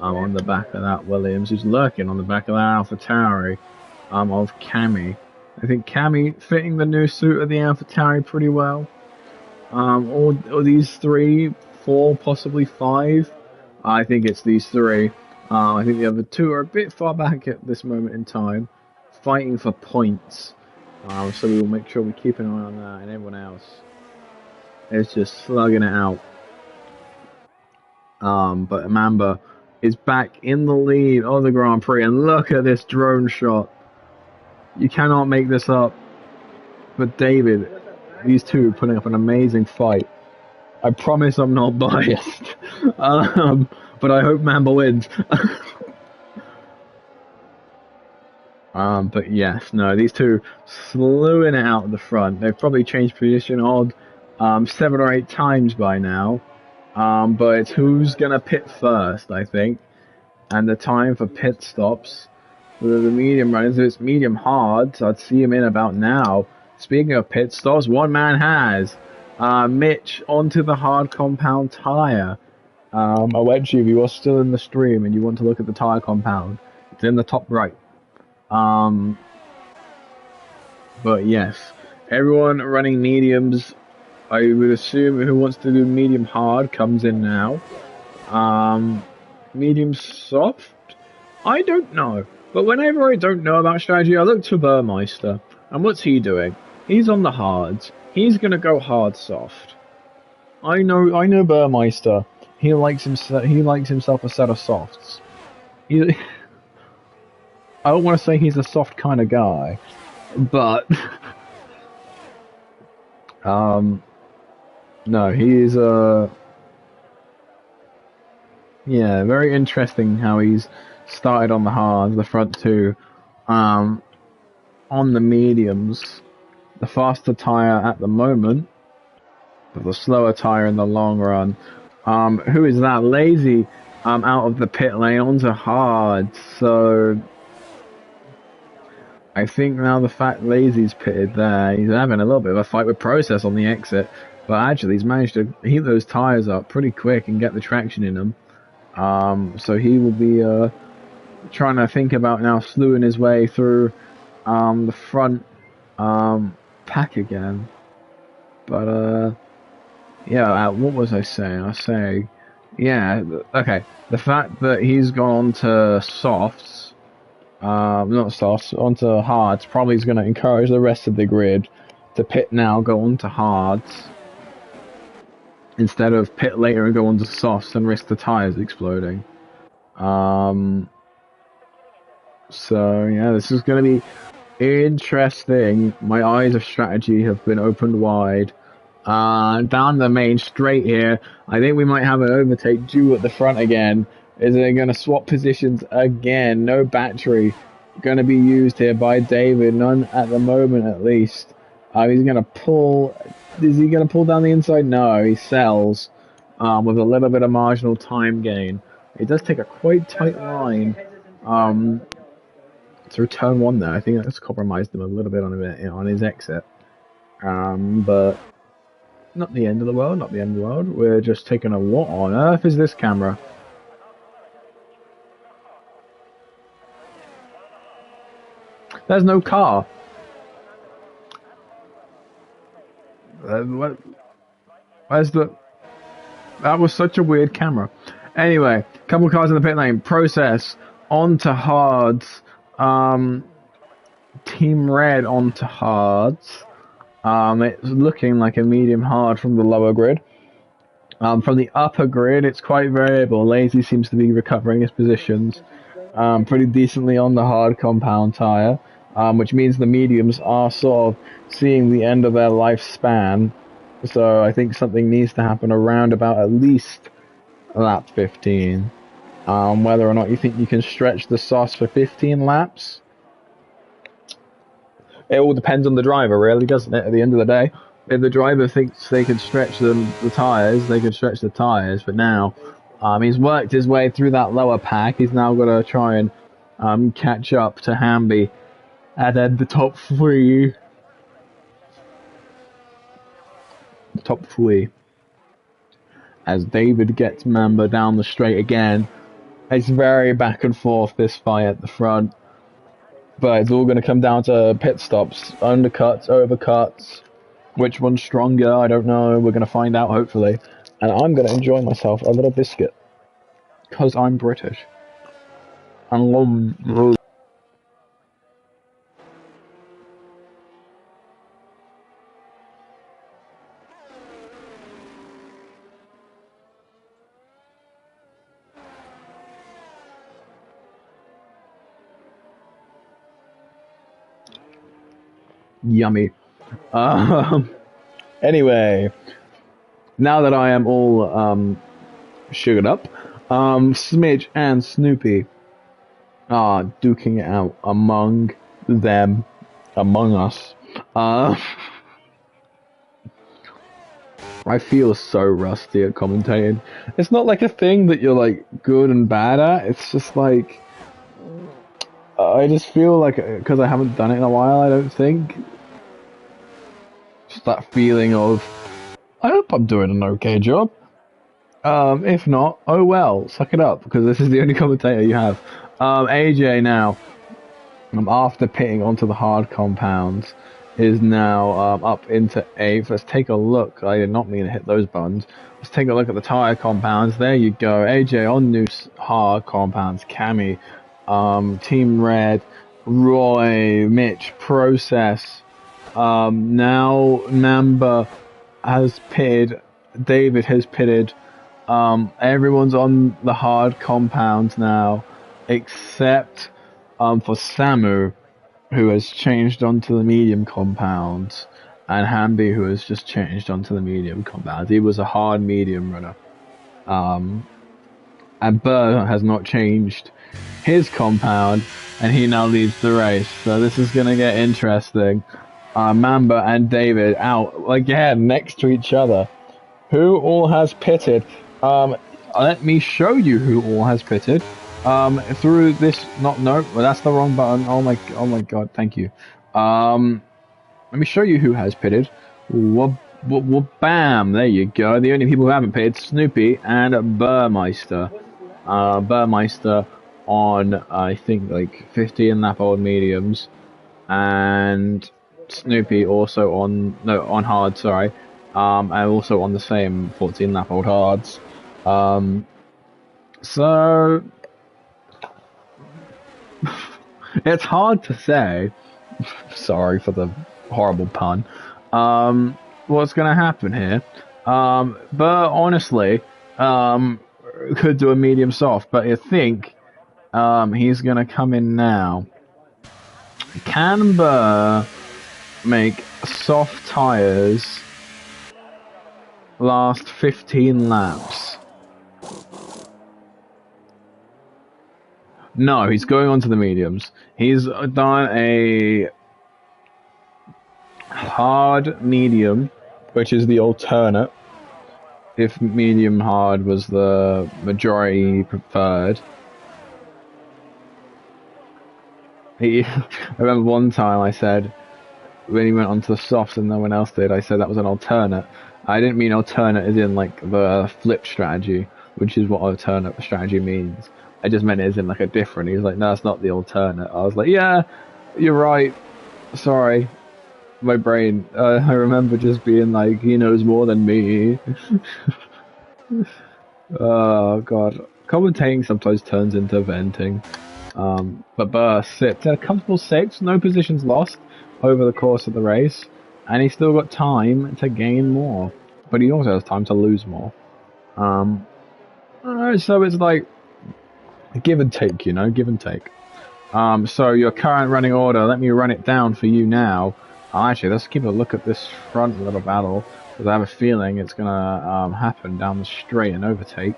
on the back of that Williams, who's lurking on the back of that AlphaTauri of Cammy. I think Cammy fitting the new suit of the AlphaTauri pretty well. Or these 3, 4, possibly 5. I think it's these 3. I think the other 2 are a bit far back at this moment in time, fighting for points. So we will make sure we keep an eye on that, and everyone else is just slugging it out. But Mamba is back in the lead of the Grand Prix, and look at this drone shot. You cannot make this up. But David, these 2 are putting up an amazing fight. I promise I'm not biased. But I hope Mamba wins. But yes, no, these 2 slewing it out at the front. They've probably changed position odd 7 or 8 times by now. But it's who's gonna pit first, I think. And the time for pit stops for the medium runners, it's medium hard, so I'd see him in about now. Speaking of pit stops, one man has Mitch onto the hard compound tire. I went to you if you are still in the stream and you want to look at the tire compound. It's in the top right. But yes, everyone running mediums. I would assume who wants to do medium hard comes in now. Medium soft? I don't know. But whenever I don't know about strategy, I look to Burmeister. And what's he doing? He's on the hards. He's gonna go hard soft. I know Burmeister. He likes himself a set of softs. I don't want to say he's a soft kind of guy, but no, he is very interesting how he's started on the hards, the front 2, on the mediums, the faster tire at the moment, but the slower tire in the long run. Who is that? Lazy out of the pit lane onto hard. So I think now the fact Lazy's pitted there, he's having a little bit of a fight with Process on the exit, but actually he's managed to heat those tires up pretty quick and get the traction in them. So he will be trying to think about now slewing his way through the front pack again. But yeah, what was I saying? I was saying, yeah, okay. The fact that he's gone to softs, not softs, onto hards, probably is going to encourage the rest of the grid to pit now, go on to hards, instead of pit later and go on to softs and risk the tires exploding. So yeah, this is going to be interesting. My eyes of strategy have been opened wide. Down the main straight here. I think we might have an overtake due at the front again. Is they going to swap positions again? No battery going to be used here by David. None at the moment, at least. He's going to pull. Is he going to pull down the inside? No, he sells with a little bit of marginal time gain. It does take a quite tight line through turn 1 there. I think that's compromised him a little bit on his exit. But not the end of the world, not the end of the world. We're just taking a... What on earth is this camera? There's no car. Where's the... That was such a weird camera. Anyway, couple cars in the pit lane. Process onto hards. Team Red onto hards. It's looking like a medium hard from the lower grid. From the upper grid, it's quite variable. Lazy seems to be recovering his positions. pretty decently on the hard compound tire, which means the mediums are sort of seeing the end of their lifespan. So I think something needs to happen around about at least lap 15. Whether or not you think you can stretch the sauce for 15 laps, it all depends on the driver, really, doesn't it? At the end of the day, if the driver thinks they can stretch the tires, they can stretch the tires. But now, he's worked his way through that lower pack. He's now got to try and catch up to Hamby, and then the top three. As David gets Mamba down the straight again. It's very back and forth, this fight at the front. But it's all going to come down to pit stops, undercuts, overcuts. Which one's stronger? I don't know. We're going to find out, hopefully. And I'm going to enjoy myself a little biscuit. Because I'm British. And yummy. Anyway, now that I am all sugared up, Smidge and Snoopy are duking it out among us. I feel so rusty at commentating. It's not like a thing that you're like good and bad at. It's just like I just feel like because I haven't done it in a while. I don't think. Just that feeling of, I hope I'm doing an okay job. If not, oh well, suck it up, because this is the only commentator you have. AJ now, after pitting onto the hard compounds, is now up into 8th. Let's take a look. I did not mean to hit those buttons. Let's take a look at the tyre compounds. There you go. AJ on new hard compounds. Cammy, Team Red, Roy, Mitch, Process. Now Namba has pitted, David has pitted, everyone's on the hard compounds now, except for Samu, who has changed onto the medium compounds, and Hamby, who has just changed onto the medium compounds. He was a hard medium runner. And Burr has not changed his compound, and he now leads the race. So this is going to get interesting. Mamba and David out again next to each other. Who all has pitted? Let me show you who all has pitted. Through this, well, that's the wrong button. Oh my god, thank you. Let me show you who has pitted. Bam, there you go. The only people who haven't pitted, Snoopy and Burmeister. Burmeister on, I think, like 15 lap old mediums, and Snoopy also on hard, sorry, and also on the same 14 lap old hards. So it's hard to say. Sorry for the horrible pun. What's gonna happen here? But honestly, could do a medium soft, but I think he's gonna come in now. Can Burr make soft tires last 15 laps? No, he's going on to the mediums. He's done a hard medium, which is the alternate, if medium hard was the majority preferred. I remember one time I said, when he went onto the softs and no one else did, I said that was an alternate. I didn't mean alternate as in like the flip strategy, which is what alternate strategy means. I just meant it as in like a different. He was like, no, it's not the alternate. I was like, yeah, you're right. Sorry. My brain. I remember just being like, he knows more than me. Oh, God. Commentating sometimes turns into venting. But Burr sits at a comfortable 6, no positions lost over the course of the race, and he's still got time to gain more, but he also has time to lose more. So it's like Give and take, you know, give and take. So your current running order, let me run it down for you now. Actually, let's keep a look at this front little battle, because I have a feeling it's going to happen down the straight and overtake.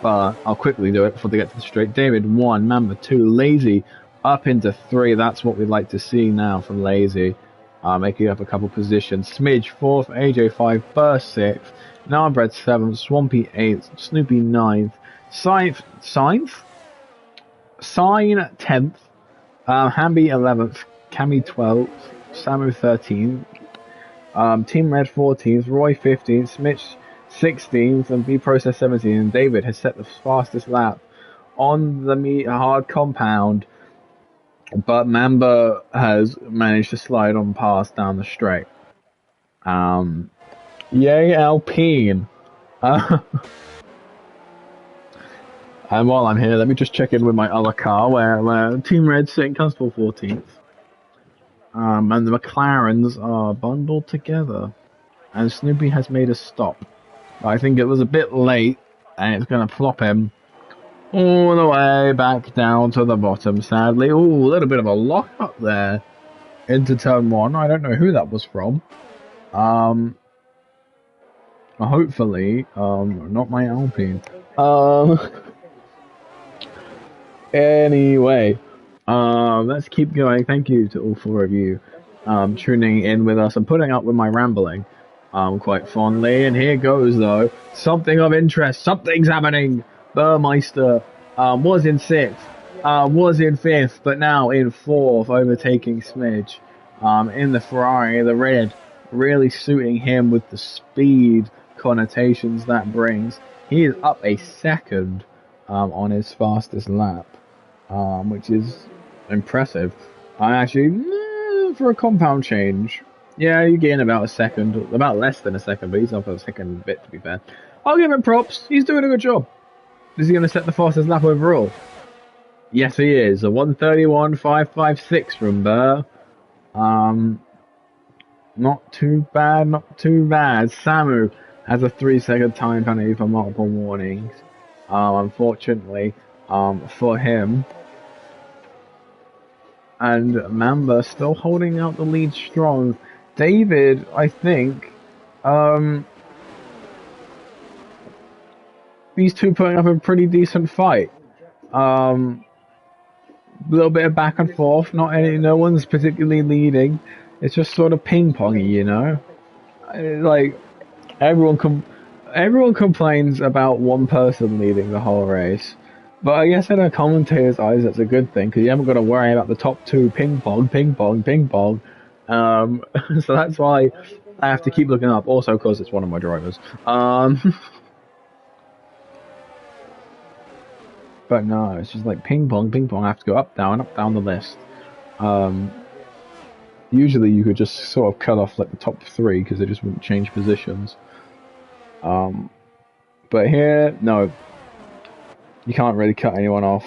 But I'll quickly do it before they get to the straight. David, 1. Mamba, 2. Lazy, up into 3. That's what we'd like to see now from Lazy. Making up a couple positions. Smidge, 4th. AJ, 5. Burst, 6th. Narbread, 7th. Swampy, 8th. Snoopy, 9th. Sign, 10th. Hamby 11th, Cammy 12th, Samu 13th, Team Red 14th, Roy 15th, Smitch 16th, and B Process 17th. And David has set the fastest lap on the hard compound, but Mamba has managed to slide on past down the straight. Yay, Alpine. And while I'm here, let me just check in with my other car, where Team Red's sitting comfortable 14th. And the McLarens are bundled together. And Snoopy has made a stop. But I think it was a bit late, and it's going to plop him all the way back down to the bottom, sadly. Ooh, a little bit of a lock up there into turn 1. I don't know who that was from. Hopefully, not my Alpine. Anyway, let's keep going. Thank you to all 4 of you tuning in with us and putting up with my rambling quite fondly. And here goes, though. Something of interest. Something's happening. Burmeister was in 6th, was in 5th, but now in 4th, overtaking Smidge. In the Ferrari, the red, really suiting him with the speed connotations that brings. He is up a second on his fastest lap. Which is impressive. I actually, for a compound change, yeah, you gain about a second, about less than a second, but he's up a second bit to be fair. I'll give him props. He's doing a good job. Is he going to set the fastest lap overall? Yes, he is. A 1:31.556 from Burr. Not too bad, not too bad. Samu has a 3-second time penalty for multiple warnings. Unfortunately, for him. And Mamba still holding out the lead strong. David, I think, these two putting up a pretty decent fight. A little bit of back and forth. No one's particularly leading. It's just sort of ping-pongy, you know. Like everyone complains about one person leading the whole race. But I guess in a commentator's eyes, that's a good thing, because you haven't got to worry about the top 2 ping-pong. So that's why I have to keep looking up. Also, because it's one of my drivers. But no, it's just like ping-pong. I have to go up, down the list. Usually you could just sort of cut off like the top 3, because they just wouldn't change positions. But here, no. You can't really cut anyone off.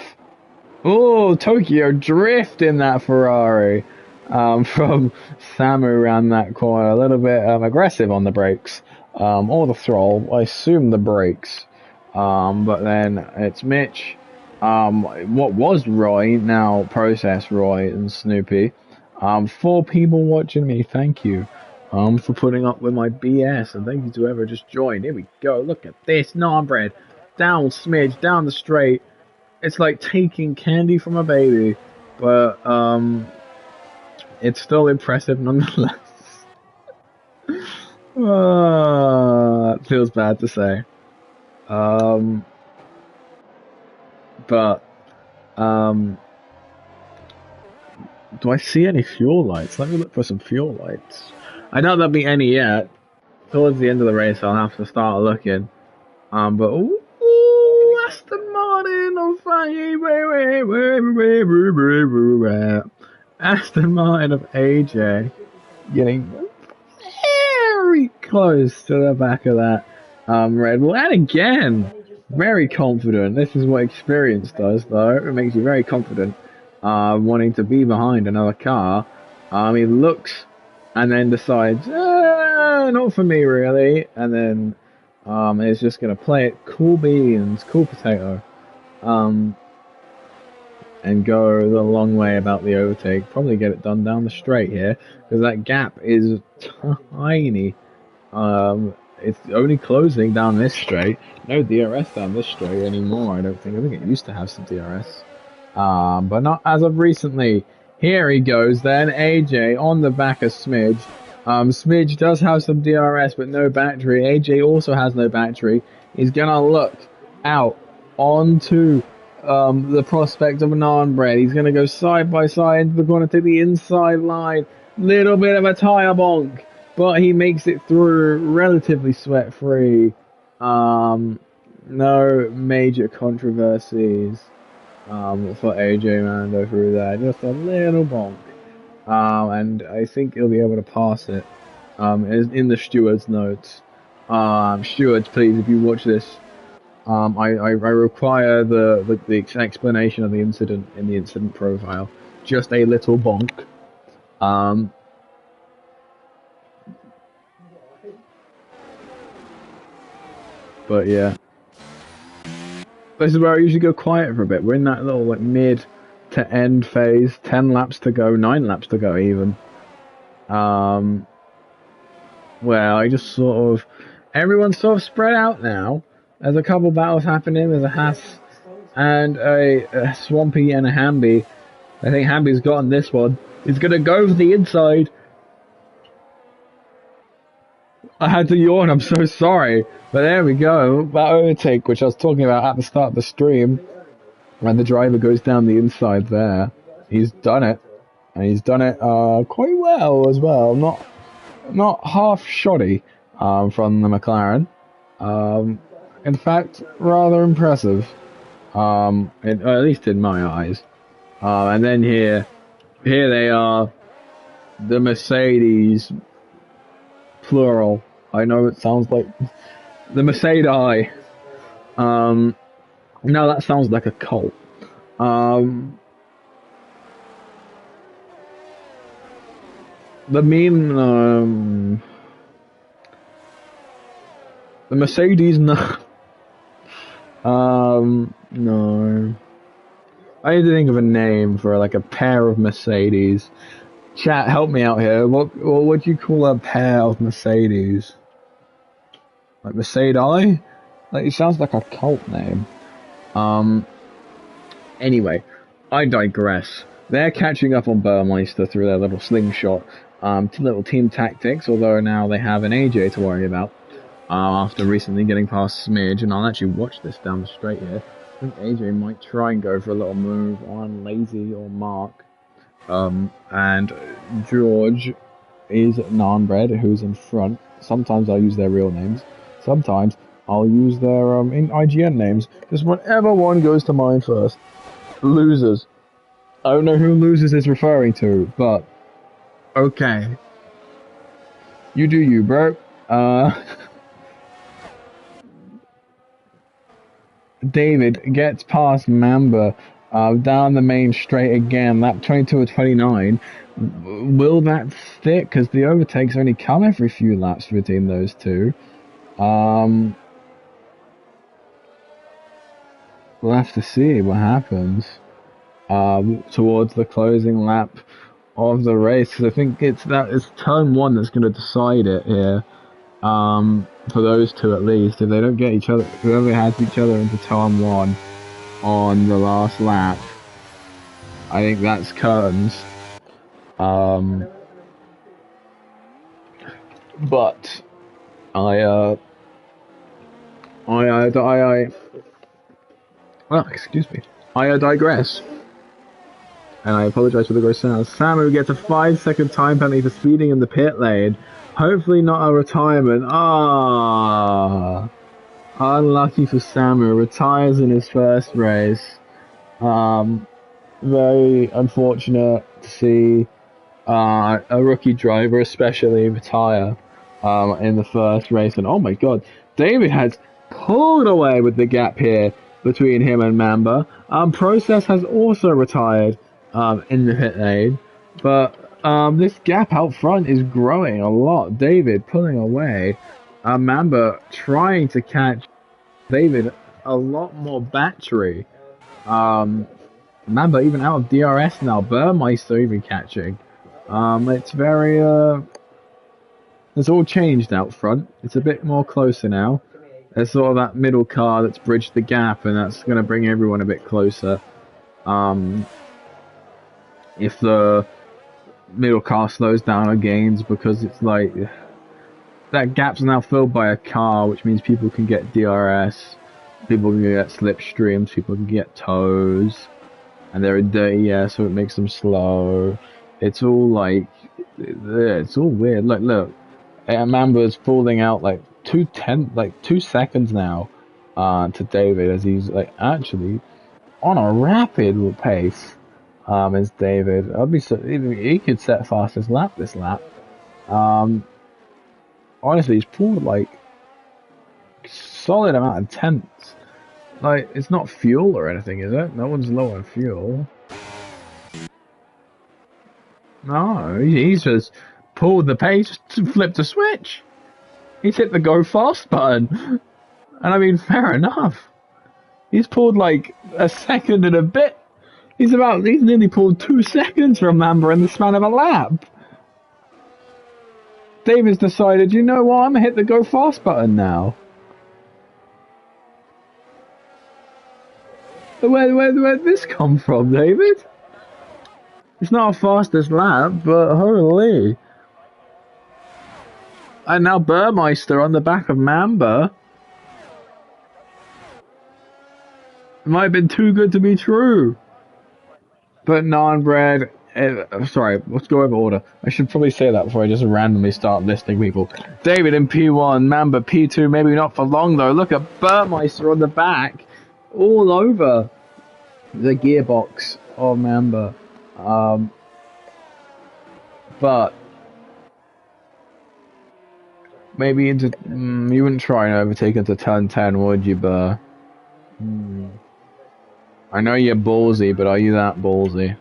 Oh, Tokyo Drift in that Ferrari from Samu around that corner. A little bit aggressive on the brakes. Or the throttle. I assume the brakes. But then it's Mitch. What was Roy, now Process Roy and Snoopy. 4 people watching me. Thank you for putting up with my BS. And thank you to whoever just joined. Here we go. Look at this. Narbread. Down Smidge, down the straight. It's like taking candy from a baby, but it's still impressive nonetheless. It feels bad to say. But do I see any fuel lights? Let me look for some fuel lights. I doubt there'll be any yet. Towards the end of the race, I'll have to start looking. But ooh, Aston Martin on fire! Aston Martin of AJ getting very close to the back of that Red Bull, and again, very confident. This is what experience does, though. It makes you very confident, wanting to be behind another car. He looks and then decides, not for me really, and then is just going to play it cool beans, cool potato. and go the long way about the overtake. Probably get it done down the straight here, because that gap is tiny. It's only closing down this straight. No DRS down this straight anymore, I don't think. I think it used to have some DRS. But not as of recently. Here he goes then, AJ on the back of Smidge. Smidge does have some DRS, but no battery. AJ also has no battery. He's gonna look out onto the prospect of Nanbred. He's gonna go side by side. We're gonna take the inside line. Little bit of a tire bonk, but he makes it through relatively sweat-free. No major controversies for AJ Mando through there. Just a little bonk. And I think he'll be able to pass it in the steward's notes. Stewards, please, if you watch this, I require the explanation of the incident in the incident profile. Just a little bonk. But yeah, this is where I usually go quiet for a bit. We're in that little like mid to end phase. 10 laps to go, 9 laps to go even. Where I just sort of everyone's sort of spread out now. There's a couple battles happening. There's a Haas and a Swampy and a Hamby. I think Hamby's gotten this one. He's gonna go for the inside. I had to yawn, I'm so sorry. But there we go. That overtake, which I was talking about at the start of the stream, when the driver goes down the inside there. He's done it. And he's done it quite well as well. Not half shoddy from the McLaren. In fact, rather impressive. At least in my eyes. And then here they are. The Mercedes, plural. I know it sounds like the Mercedes. No, that sounds like a cult. The Mercedes, no. No. I need to think of a name for like a pair of Mercedes. Chat, help me out here. What would you call a pair of Mercedes? Like Mercedes? Like, it sounds like a cult name. Anyway, I digress. They're catching up on Burmeister through their little slingshot. Little team tactics, although now they have an AJ to worry about. After recently getting past Smidge, and I'll actually watch this down the straight here. I think AJ might try and go for a little move on Lazy or Mark. And George is Nanbred, who's in front. Sometimes I'll use their real names. Sometimes I'll use their IGN names. Just whatever one goes to mind first. Losers. I don't know who losers is referring to, but okay. You do you, bro. David gets past Mamba down the main straight again, lap 22 or 29. Will that stick? Because the overtakes only come every few laps between those two. We'll have to see what happens towards the closing lap of the race. Because I think it's turn 1 that's going to decide it here. For those two at least, if they don't get each other, whoever has each other into turn 1 on the last lap, I think that's curtains. But well, excuse me. I digress. And I apologize for the gross sound. Samu gets a 5-second time penalty for speeding in the pit lane. Hopefully not a retirement. Unlucky for Samu. Retires in his first race. Very unfortunate to see a rookie driver especially retire in the first race. And oh my god, David has pulled away with the gap here between him and Mamba. Process has also retired in the pit lane. But this gap out front is growing a lot. David pulling away. Mamba trying to catch David a lot more battery. Mamba even out of DRS now. Burmeister even catching. It's very it's all changed out front. It's a bit more closer now. There's sort of that middle car that's bridged the gap, and that's going to bring everyone a bit closer. If the middle car slows down or gains, because it's like that gap's now filled by a car, which means people can get DRS, people can get slipstreams, people can get toes, and they're dirty, yeah, so it makes them slow. It's all like, it's all weird. Look, Mamba's falling out like 2 seconds now to David, as he's like actually on a rapid pace. As David, he could set fastest lap this lap. Honestly, he's pulled like solid amount of tenths. Like, it's not fuel or anything, is it? No one's low on fuel. No, he's just pulled the pace, flipped a switch. He's hit the go fast button. And I mean, fair enough. He's pulled like a second and a bit. He's nearly pulled 2 seconds from Mamba in the span of a lap. David's decided, you know what, I'm gonna hit the go fast button now. Where'd this come from, David? It's not our fastest lap, but holy. And now Burmeister on the back of Mamba. It might have been too good to be true. But non-bred... sorry, let's go over order. I should probably say that before I just randomly start listing people. David in P1, Mamba P2, maybe not for long though. Look at Burmeister on the back. All over the gearbox of Mamba. But maybe into you wouldn't try and overtake into turn 10, would you, Burr? I know you're ballsy, but are you that ballsy?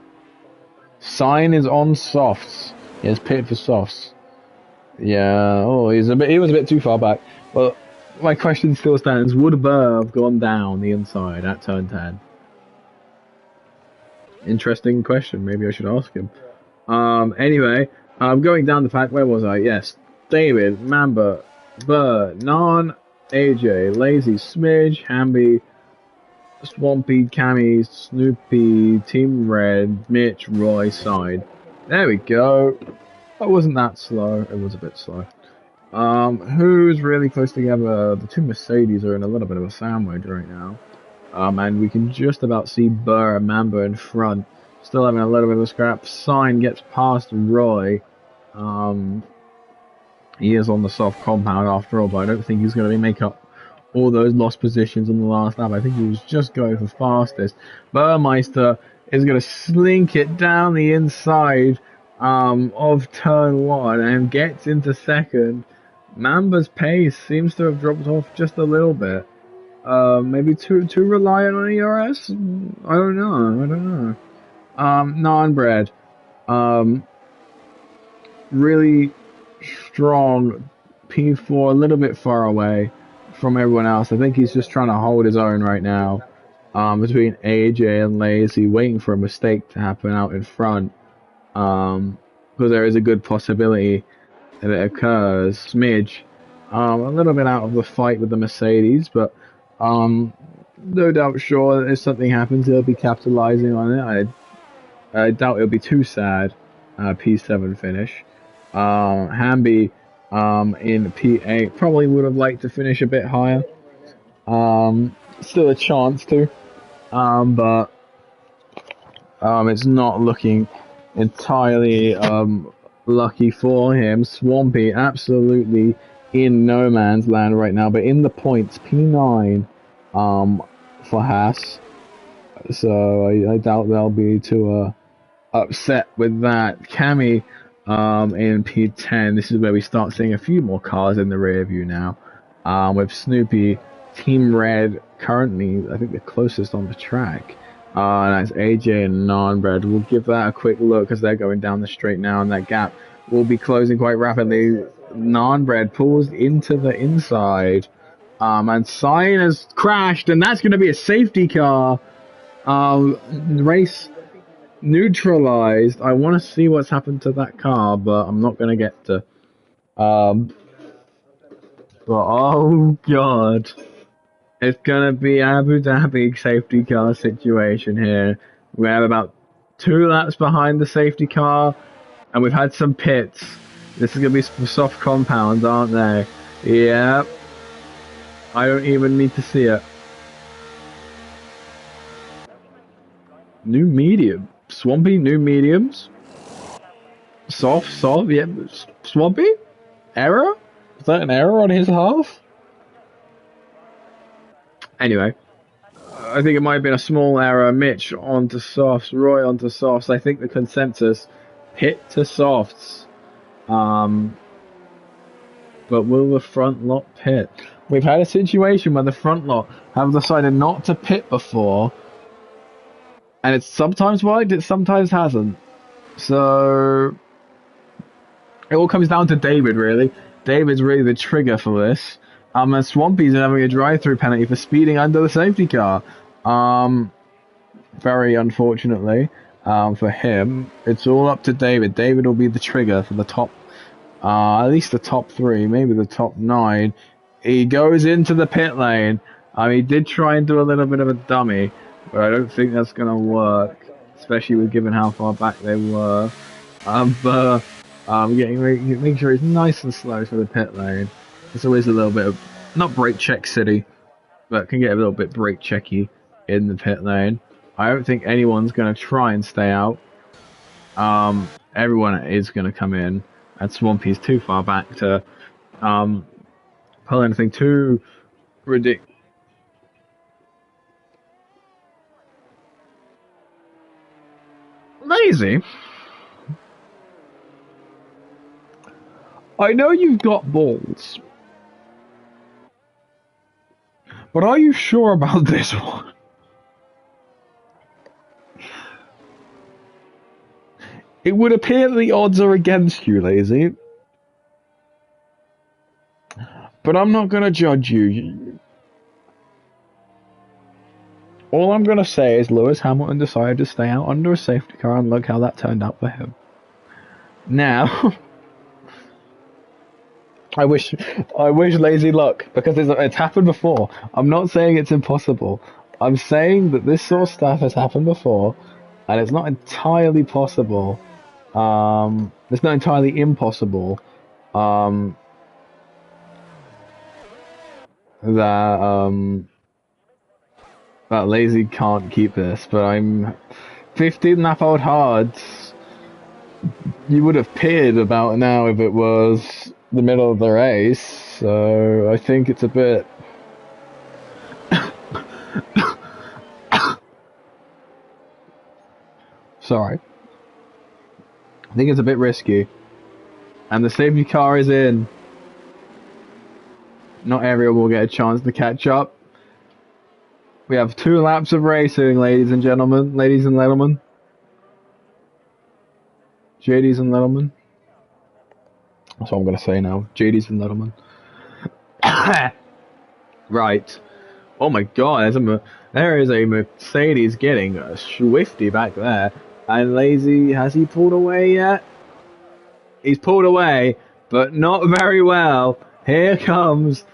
Sign is on softs. He has pitted for softs. Yeah. Oh, he was a bit too far back. Well, my question still stands: would Burr have gone down the inside at turn 10? Interesting question. Maybe I should ask him. Anyway, going down the pack. Where was I? Yes. David, Mamba, Burr, Nan, AJ, Lazy, Smidge, Hamby, Swampy, Cammy, Snoopy, Team Red, Mitch, Roy, Side. There we go. That wasn't that slow. It was a bit slow. Who's really close together? The two Mercedes are in a little bit of a sandwich right now. And we can just about see Burr and Mamba in front. Still having a little bit of a scrap. Sign gets past Roy. He is on the soft compound after all, but I don't think he's going to make up all those lost positions in the last lap. I think he was just going for fastest. Burmeister is going to slink it down the inside of turn 1 and gets into second. Mamba's pace seems to have dropped off just a little bit. Maybe too reliant on ERS? I don't know. Non-bred. Really strong P4, a little bit far away from everyone else. I think he's just trying to hold his own right now between AJ and Lazy, waiting for a mistake to happen out in front, because there is a good possibility that it occurs. Smidge, a little bit out of the fight with the Mercedes, but no doubt sure that if something happens, he'll be capitalizing on it. I doubt it'll be too sad. P7 finish. Hamby in P8 probably would have liked to finish a bit higher. Still a chance to, but it's not looking entirely lucky for him. Swampy absolutely in no man's land right now, but in the points, P9 for Haas. So I doubt they'll be too upset with that. Cammy in P10. This is where we start seeing a few more cars in the rear view now. With Snoopy, Team Red currently, I think, the closest on the track. And that's AJ and Non-Bred. We'll give that a quick look as they're going down the straight now, and that gap will be closing quite rapidly. Non-Bred pulls into the inside. And Sign has crashed, and that's going to be a safety car. Race neutralized. I want to see what's happened to that car, but I'm not gonna get to. But oh god, it's gonna be Abu Dhabi safety car situation here. We have about 2 laps behind the safety car, and we've had some pits. This is gonna be some soft compounds, aren't they? Yep. I don't even need to see it. New medium. Swampy, new mediums. Soft, yeah. Swampy? Error? Is that an error on his half? Anyway. I think it might have been a small error. Mitch onto softs, Roy onto softs. I think the consensus, pit to softs. But will the front lot pit? We've had a situation where the front lot have decided not to pit before, and it's sometimes worked, it sometimes hasn't. So it all comes down to David, really. David's really the trigger for this. And Swampy's having a drive-through penalty for speeding under the safety car. Very unfortunately for him. It's all up to David. David will be the trigger for the top, at least the top 3, maybe the top 9. He goes into the pit lane. He did try and do a little bit of a dummy, but I don't think that's going to work, especially with given how far back they were. Making sure he's nice and slow for the pit lane. It's always a little bit of, not brake check city, but can get a little bit brake checky in the pit lane. I don't think anyone's going to try and stay out. Everyone is going to come in, and Swampy's too far back to pull anything too ridiculous. Lazy? I know you've got balls, but are you sure about this one? It would appear the odds are against you, Lazy. But I'm not going to judge you. All I'm going to say is Lewis Hamilton decided to stay out under a safety car, and look how that turned out for him. Now, I wish Lazy luck, because it's happened before. I'm not saying it's impossible. I'm saying that this sort of stuff has happened before, and it's not entirely possible. It's not entirely impossible. That Lazy can't keep this, but I'm 15 lap old hards. You would have pitted about now if it was the middle of the race, so I think it's a bit sorry. I think it's a bit risky. And the safety car is in. Not everyone will get a chance to catch up. We have 2 laps of racing, ladies and gentlemen. Ladies and gentlemen. JDs and gentlemen. That's what I'm going to say now. JDs and gentlemen. Right. Oh my god, there is a Mercedes getting a Swifty back there. And Lazy, has he pulled away yet? He's pulled away, but not very well. Here comes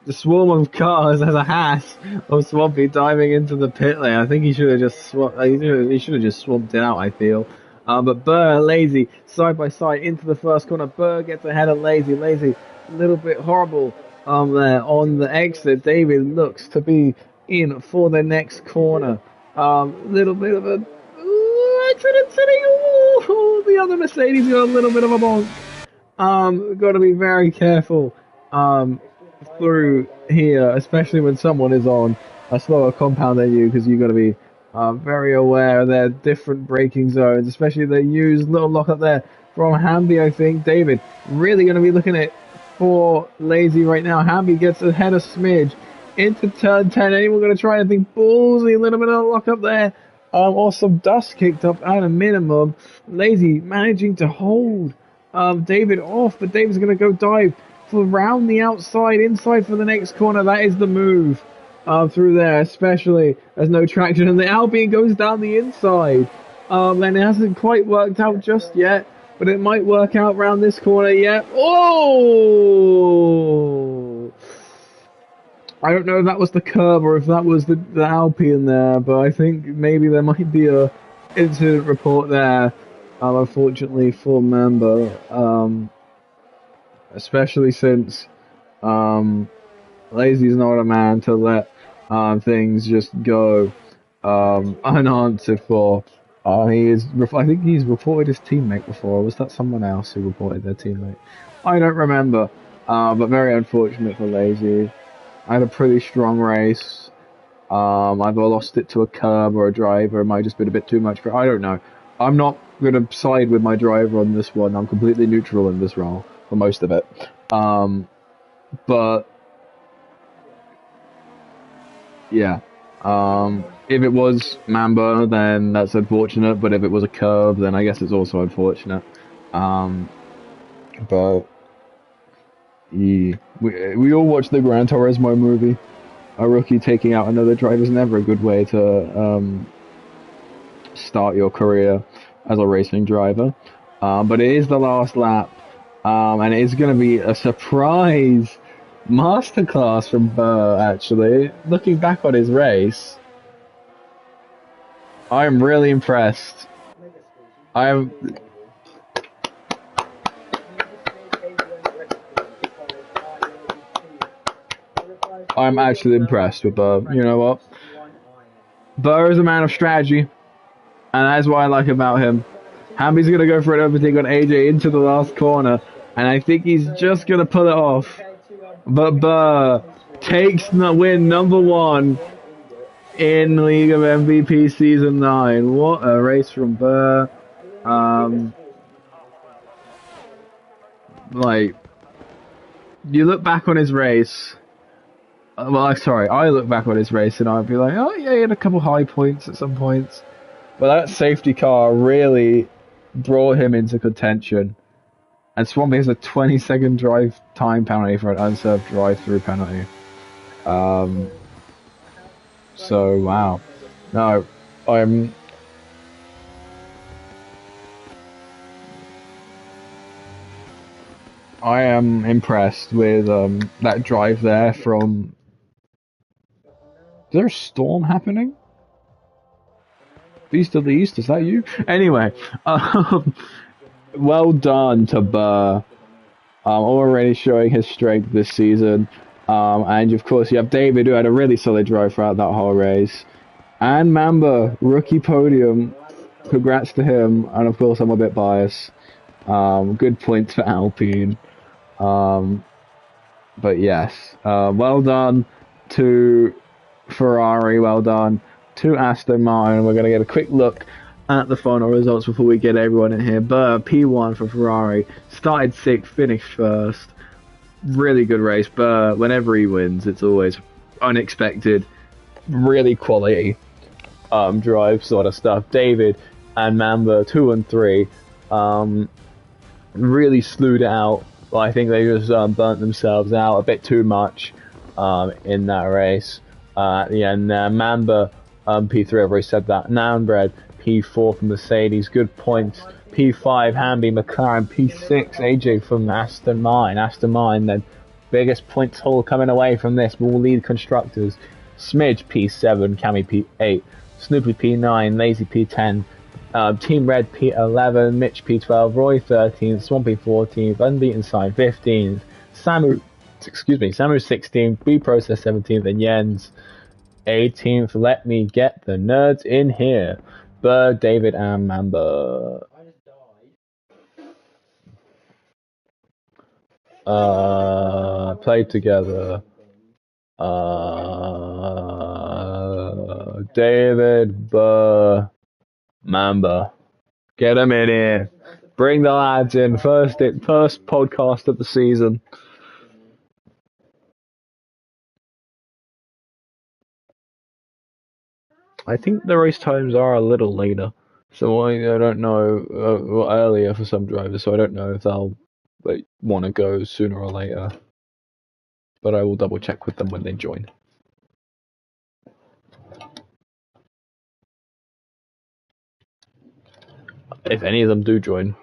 the swarm of cars as a hash of Swampy diving into the pit lane. I think he should have just swamped it out, I feel. But Burr and Lazy side by side into the first corner. Burr gets ahead of Lazy. Lazy a little bit horrible there on the exit. David looks to be in for the next corner. Little bit of a accident sitting. The other Mercedes got a little bit of a bonk. Got to be very careful through here, especially when someone is on a slower compound than you, because you've got to be very aware of their different braking zones, especially they use little lock up there from Hamby. I think David really going to be looking at for Lazy right now. Hamby gets ahead of Smidge into turn 10. Anyone going to try anything ballsy? A little bit of lock up there, or some dust kicked up at a minimum. Lazy managing to hold David off, but David's going to go dive for round the outside, inside for the next corner. That is the move. through there, especially. There's no traction, and the Albion goes down the inside. And it hasn't quite worked out just yet, but it might work out round this corner yet. Oh! I don't know if that was the curb or if that was the Albion there, but I think maybe there might be a incident report there. Unfortunately for Mamba, especially since Lazy's not a man to let things just go unanswered for. I think he's reported his teammate before. Or was that someone else who reported their teammate? I don't remember. But very unfortunate for Lazy. I had a pretty strong race. Either lost it to a curb or a driver. It might have just been a bit too much for. I don't know. I'm not going to side with my driver on this one. I'm completely neutral in this role for most of it. But yeah. If it was Mamba, then that's unfortunate. But if it was a curve, then I guess it's also unfortunate. But yeah, we all watched the Gran Turismo movie. A rookie taking out another driver is never a good way to start your career as a racing driver. But it is the last lap, and it is going to be a surprise masterclass from Burr, actually. Looking back on his race, I'm really impressed. I'm actually impressed with Burr. You know what? Burr is a man of strategy, and that's what I like about him. Hamby's going to go for an overtake on AJ into the last corner, and I think he's just going to pull it off. But Burr takes the win, number 1 in League of MVP Season 9. What a race from Burr. Like, you look back on his race. Well, sorry, I look back on his race and I'd be like, oh yeah, he had a couple high points at some points. But that safety car really brought him into contention. And Swampy has a 20-second drive time penalty for an unserved drive-through penalty. So, wow. No, I am impressed with that drive there from... Is there a storm happening? Beast of the East, is that you? Anyway, well done to Burr. Already showing his strength this season. And of course you have David, who had a really solid drive throughout that whole race. And Mamba, rookie podium. Congrats to him. And of course I'm a bit biased. Good points for Alpine. But yes, well done to Ferrari, well done to Aston Martin. We're going to get a quick look at the final results before we get everyone in here. Burr, P1 for Ferrari, started 6th, finished 1st. Really good race. Burr, whenever he wins, it's always unexpected, really quality drive sort of stuff. David and Mamba, 2 and 3, really slewed it out. But I think they just burnt themselves out a bit too much in that race. At the end there, Mamba, P3, I've already said that. Nounbred, P4 from Mercedes, good points. P5, Hamby, McLaren, P6, AJ from Aston Martin, then biggest points haul coming away from this will lead constructors. Smidge, P7, Cammy, P8, Snoopy, P9, Lazy, P10, Team Red, P11, Mitch, P12, Roy, 13th, Swampy, 14th, Unbeaten Side, 15th, Samu, 16th, B-Process, 17th, and Jens, 18th. Let me get the nerds in here. Bird, David, and Mamba. Played together. David, Burr, Mamba. Get them in here. Bring the lads in. First podcast of the season. I think the race times are a little later, so I don't know, earlier for some drivers, so I don't know if they'll want to go sooner or later. But I will double check with them when they join. if any of them do join.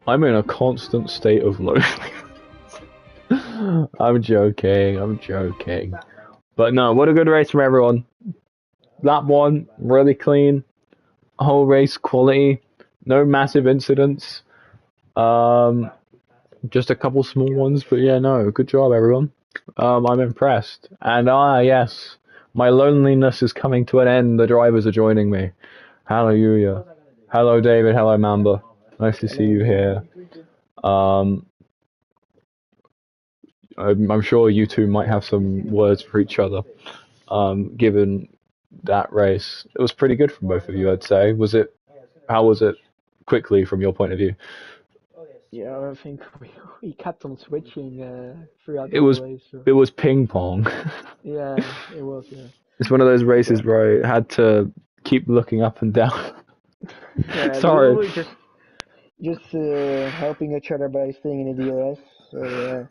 I'm in a constant state of loneliness. I'm joking. But no, what a good race from everyone. Lap 1, really clean. Whole race quality. No massive incidents. Just a couple small ones, but yeah, no, good job everyone. I'm impressed. And yes, my loneliness is coming to an end. The drivers are joining me. Hallelujah. Hello David, hello Mamba. Nice to see you here. I'm sure you two might have some words for each other. Given that race, it was pretty good from both of you, I'd say. How was it quickly from your point of view? Yeah, I think we kept on switching throughout It the whole was race. So. it was ping pong. Yeah, it was. Yeah. It's one of those races where I had to keep looking up and down. Yeah, we Sorry. always just helping each other by staying in the DRS. So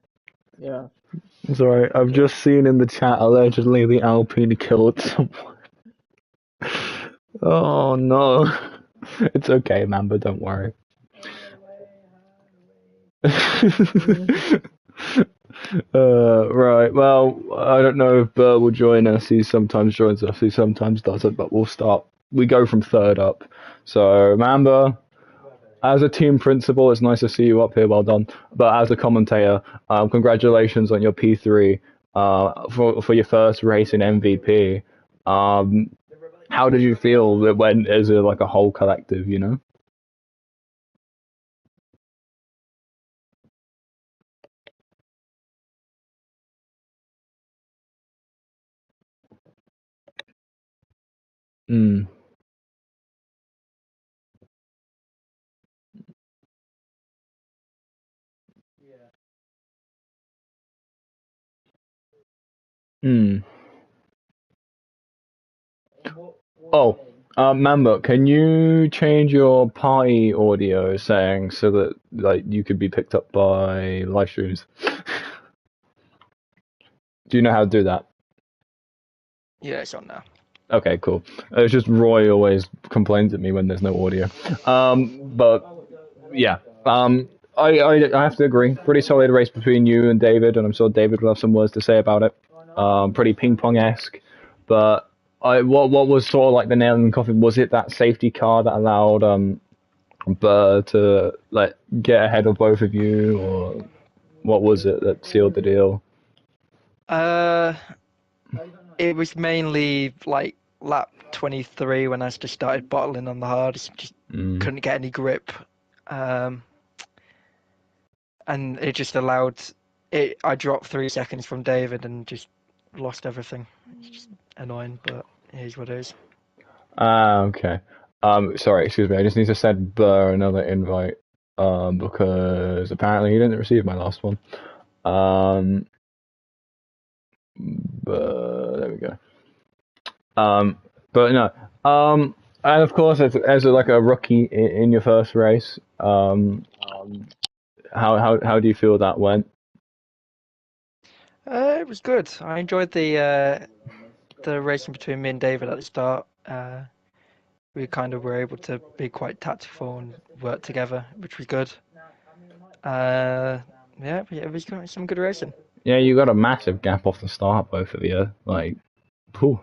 yeah. Sorry, I've just seen in the chat allegedly the Alpine killed someone. Oh no. It's okay, Mamba, don't worry. Right, well, I don't know if Burr will join us. He sometimes joins us, he sometimes doesn't, but we'll start. We go from third up. So, Mamba, as a team principal, it's nice to see you up here, well done. But as a commentator, congratulations on your P3 for your first race in MVP. How did you feel that went as like a whole collective, you know? Mm. Mm. Oh, Mamba, can you change your party audio settings so that like you could be picked up by live streams? Do you know how to do that? Yeah, it's on now. Okay, cool. It's just Roy always complains at me when there's no audio. But yeah, I have to agree. Pretty solid race between you and David, and I'm sure David will have some words to say about it. Pretty ping pong esque, but what was sort of like the nail in the coffin? Was it that safety car that allowed Burr to like get ahead of both of you, or what was it that sealed the deal? It was mainly like lap 23 when I just started bottling on the hardest, just couldn't get any grip, and it just allowed it. I dropped 3 seconds from David and just lost everything. It's just annoying, but it is what it is. Okay. Sorry, excuse me. I just need to send Burr another invite. Because apparently he didn't receive my last one. But there we go. But no. And of course, as like a rookie in your first race, how do you feel that went? It was good. I enjoyed the racing between me and David at the start. We kind of were able to be quite tactful and work together, which was good. Yeah, it was some good racing. Yeah, you got a massive gap off the start, both of you. Like, phew.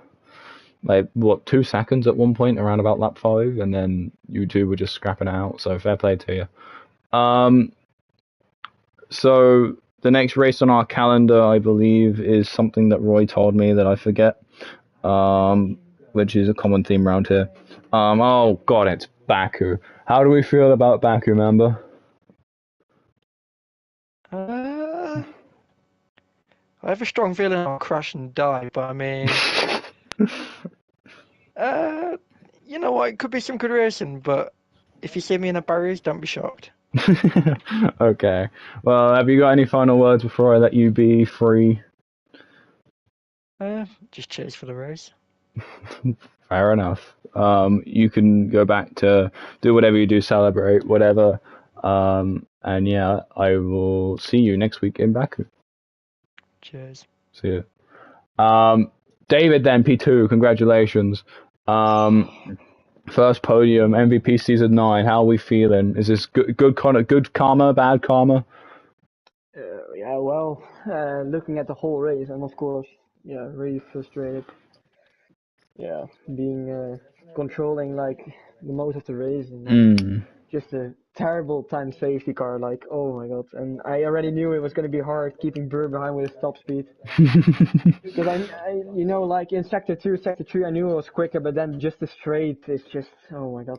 Like, what, 2 seconds at one point around about lap 5, and then you two were just scrapping it out, so fair play to you. So, the next race on our calendar, I believe, is something that Roy told me that I forget, which is a common theme around here. Oh god, it's Baku. How do we feel about Baku, Mamba? I have a strong feeling I'll crash and die, but I mean, you know what? It could be some good racing, but if you see me in a barriers, don't be shocked. Okay. Well, have you got any final words before I let you be free? Just cheers for the race. Fair enough. You can go back to do whatever you do, celebrate, whatever. And yeah, I will see you next week in Baku. Cheers. See you. David then, P2, congratulations. First podium, MVP season 9. How are we feeling? Is this good karma, bad karma? Yeah, well, looking at the whole race, I'm of course, yeah, really frustrated. Yeah, being controlling like the most of the race and then Mm. just a terrible time safety car. Like, oh my god! And I already knew it was gonna be hard keeping Burr behind with his top speed. Because like in sector 2, sector 3, I knew it was quicker, but then just the straight is just, oh my god.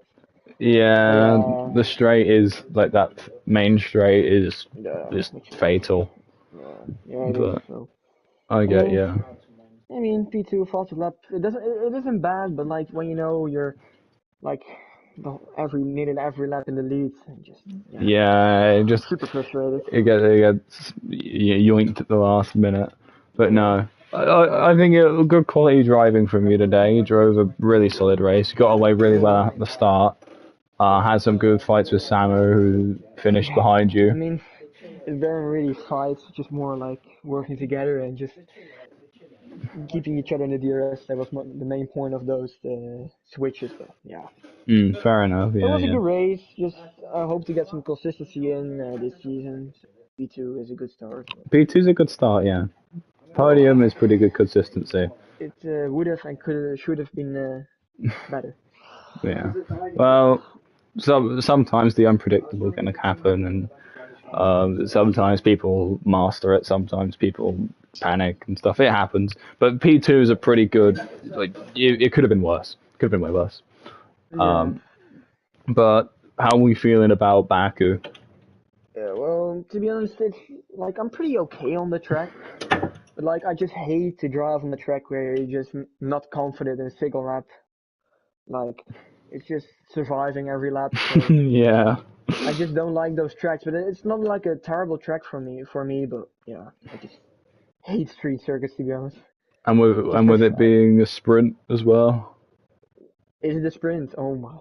But Yeah, yeah, the straight is like that main straight is yeah, just which is, fatal. yeah, it is. But So, I I get mean, yeah. P2 fastest lap. It isn't bad, but like when you know you're like nearly every lap in the lead, and just yeah, Yeah, it just super frustrated. it gets yoinked at the last minute. But Yeah, no, I think good quality driving from you today. You drove a really solid race. You got away really well yeah, at the start. Had some good fights with Samu, who finished yeah. behind I you. mean, it's very really fights, just more like working together and just keeping each other in the DRS. That was the main point of those switches. But yeah, Fair enough. it Yeah, was a yeah. good race. Just I hope to get some consistency in this season. So P2 is a good start. But, P2's a good start. Yeah, well, podium is pretty good consistency. it would have and could should have been better. Yeah. Well, sometimes the unpredictable can happen, and sometimes people master it. Sometimes people panic and stuff. It happens. But P2 is a pretty good. Like it could have been worse. Could have been way worse. Yeah. Um, but how are we feeling about Baku? Yeah, well, to be honest, it's like I'm pretty okay on the track, but like I just hate to drive on the track where you're just not confident in a single lap. Like it's just surviving every lap. So Yeah. I just don't like those tracks. But it's not like a terrible track for me. But yeah, I just hate street circuits to be honest. Just And for with it being a sprint as well. is it a sprint? Oh my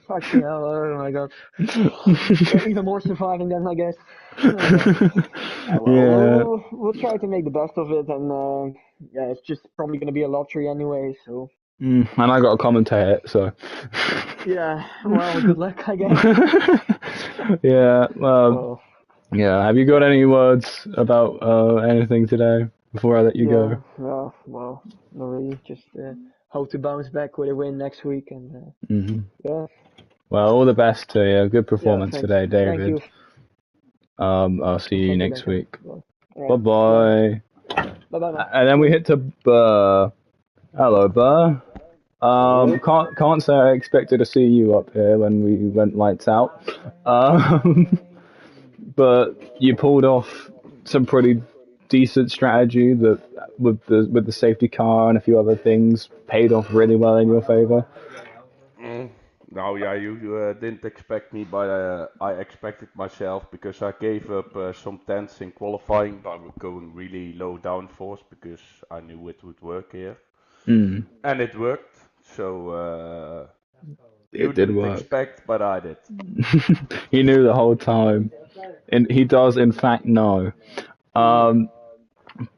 fucking hell! Oh my god! Even more surviving then I guess. Oh god. Well, Yeah. we'll try to make the best of it, and yeah, it's just probably gonna be a lottery anyway. So And I got to commentate it, so. yeah, well, good luck, I guess. Yeah. Well, Yeah. Have you got any words about anything today before I let you yeah, go? well, not really. Just hope to bounce back with a win next week, and Hmm. yeah, Well, all the best to you. Good yeah. performance Thanks, today, thank you. David. I'll see you Thank you, next Duncan. week. Well, Bye all right, bye, bye. bye, bye, man. And then we hit to Burr. Hello, Burr. Hello. Can't say I expected to see you up here when we went lights out. Um, but you pulled off some pretty decent strategy that with the safety car and a few other things paid off really well in your favor. Mm. No, yeah, you didn't expect me, but I expected myself because I gave up some tenths in qualifying by going really low downforce because I knew it would work here. Mm, And it worked. So you it did didn't work. expect, but I did. He knew the whole time, and he does in fact know. Um,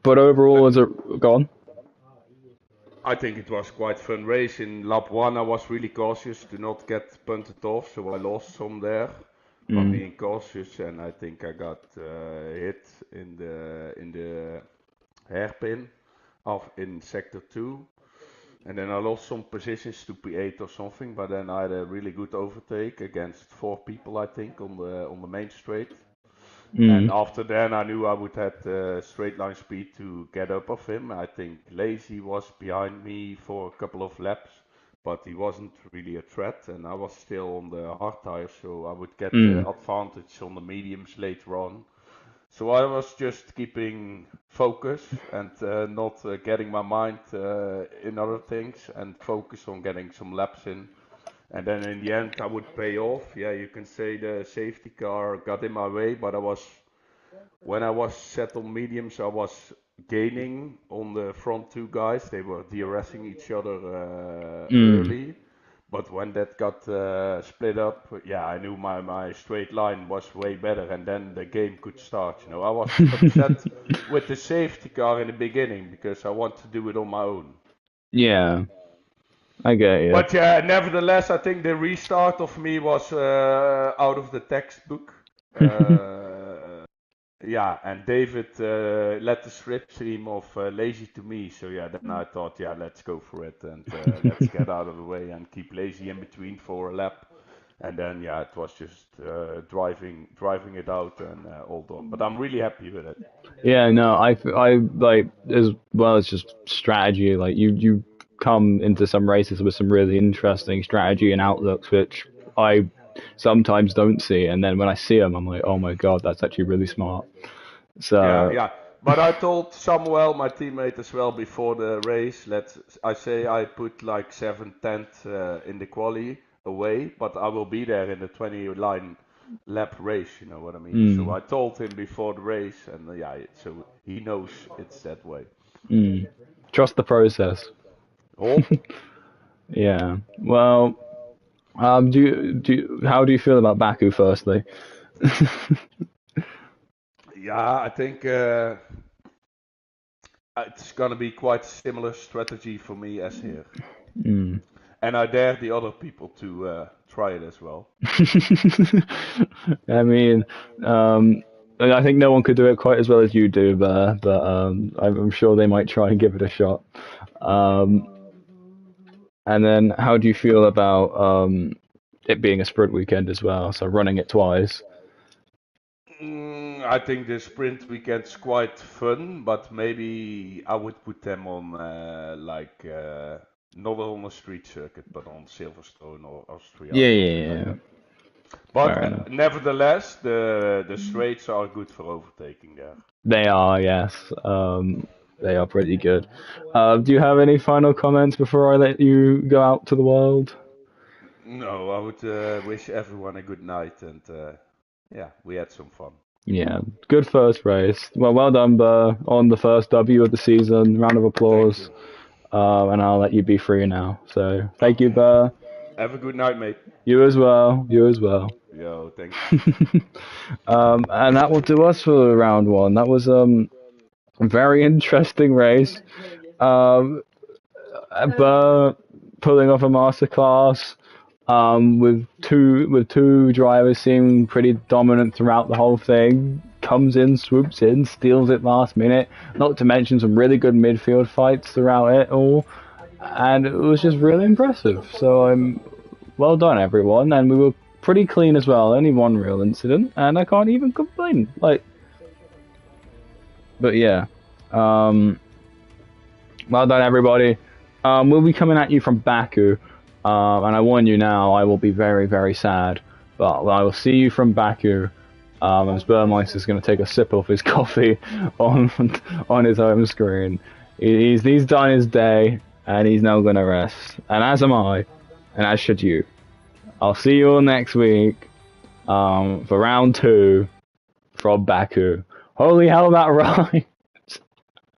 but overall, But as a go on. I think it was quite fun race. In lap one, I was really cautious to not get punted off, so I lost some there by Mm, being cautious, and I think I got hit in the hairpin of in sector two, and then I lost some positions to P8 or something. But then I had a really good overtake against four people, I think, on the main straight. And mm, after then, I knew I would have straight line speed to get up of him. I think Lazy was behind me for a couple of laps, but he wasn't really a threat, and I was still on the hard tires, so I would get the mm. advantage on the mediums later on. So I was just keeping focus and not getting my mind in other things and focus on getting some laps in. And then in the end, I would pay off. Yeah, you can say the safety car got in my way, but when I was set on mediums, I was gaining on the front two guys. They were DRSing each other Mm. early. But when that got split up, yeah, I knew my straight line was way better, and then the game could start. I was upset with the safety car in the beginning because I want to do it on my own. Yeah. I get you. But yeah, nevertheless, I think the restart of me was out of the textbook. Yeah, and David let the strip stream of Lazy to me. So yeah, then I thought, yeah, let's go for it and let's get out of the way and keep Lazy in between for a lap. And then yeah, it was just driving it out and all done. But I'm really happy with it. Yeah, no, I like as well as just strategy. Like you come into some races with some really interesting strategy and outlooks, which I sometimes don't see, and then when I see them, I'm like, oh my god, that's actually really smart. Yeah, So yeah. But I told Samuel, my teammate as well, before the race, I put like 7/10 in the quali away, but I will be there in the 20 line lap race, you know what I mean? So I told him before the race, and yeah, so he knows it's that way. trust the process. Oh, Yeah. Well, how do you feel about Baku, firstly? yeah, I think it's gonna be quite similar strategy for me as here. And I dare the other people to try it as well. I mean, I think no one could do it quite as well as you do there, but I'm sure they might try and give it a shot. Um, and then, how do you feel about it being a sprint weekend as well? So running it twice. I think the sprint weekend's quite fun, but maybe I would put them on not on a street circuit, but on Silverstone or Austria Yeah, or yeah, something like yeah. that. Fair But enough. nevertheless, the straights are good for overtaking there. They are, yes. They are pretty good. Do you have any final comments before I let you go out to the world? No, I would wish everyone a good night, and yeah, we had some fun. Yeah, good first race. Well done, Burr, on the first W of the season. Round of Thank applause. you. And I'll let you be free now. So, thank you, Okay. Burr. Have a good night, mate. You as well. You as well. Yo, thanks. And that will do us for round one. That was a very interesting race. Um, Burr pulling off a masterclass. With two drivers seeming pretty dominant throughout the whole thing. Comes in, swoops in, steals it last minute. Not to mention some really good midfield fights throughout it all, and it was just really impressive. So well done, everyone. And we were pretty clean as well. Only one real incident, and I can't even complain. But yeah, well done, everybody. We'll be coming at you from Baku, and I warn you now, I will be very, very sad. But I will see you from Baku. As Burmeister is going to take a sip of his coffee on his home screen. He's done his day, and he's now going to rest. And as am I, and as should you. I'll see you all next week for round 2 from Baku. Holy hell, that rhyme!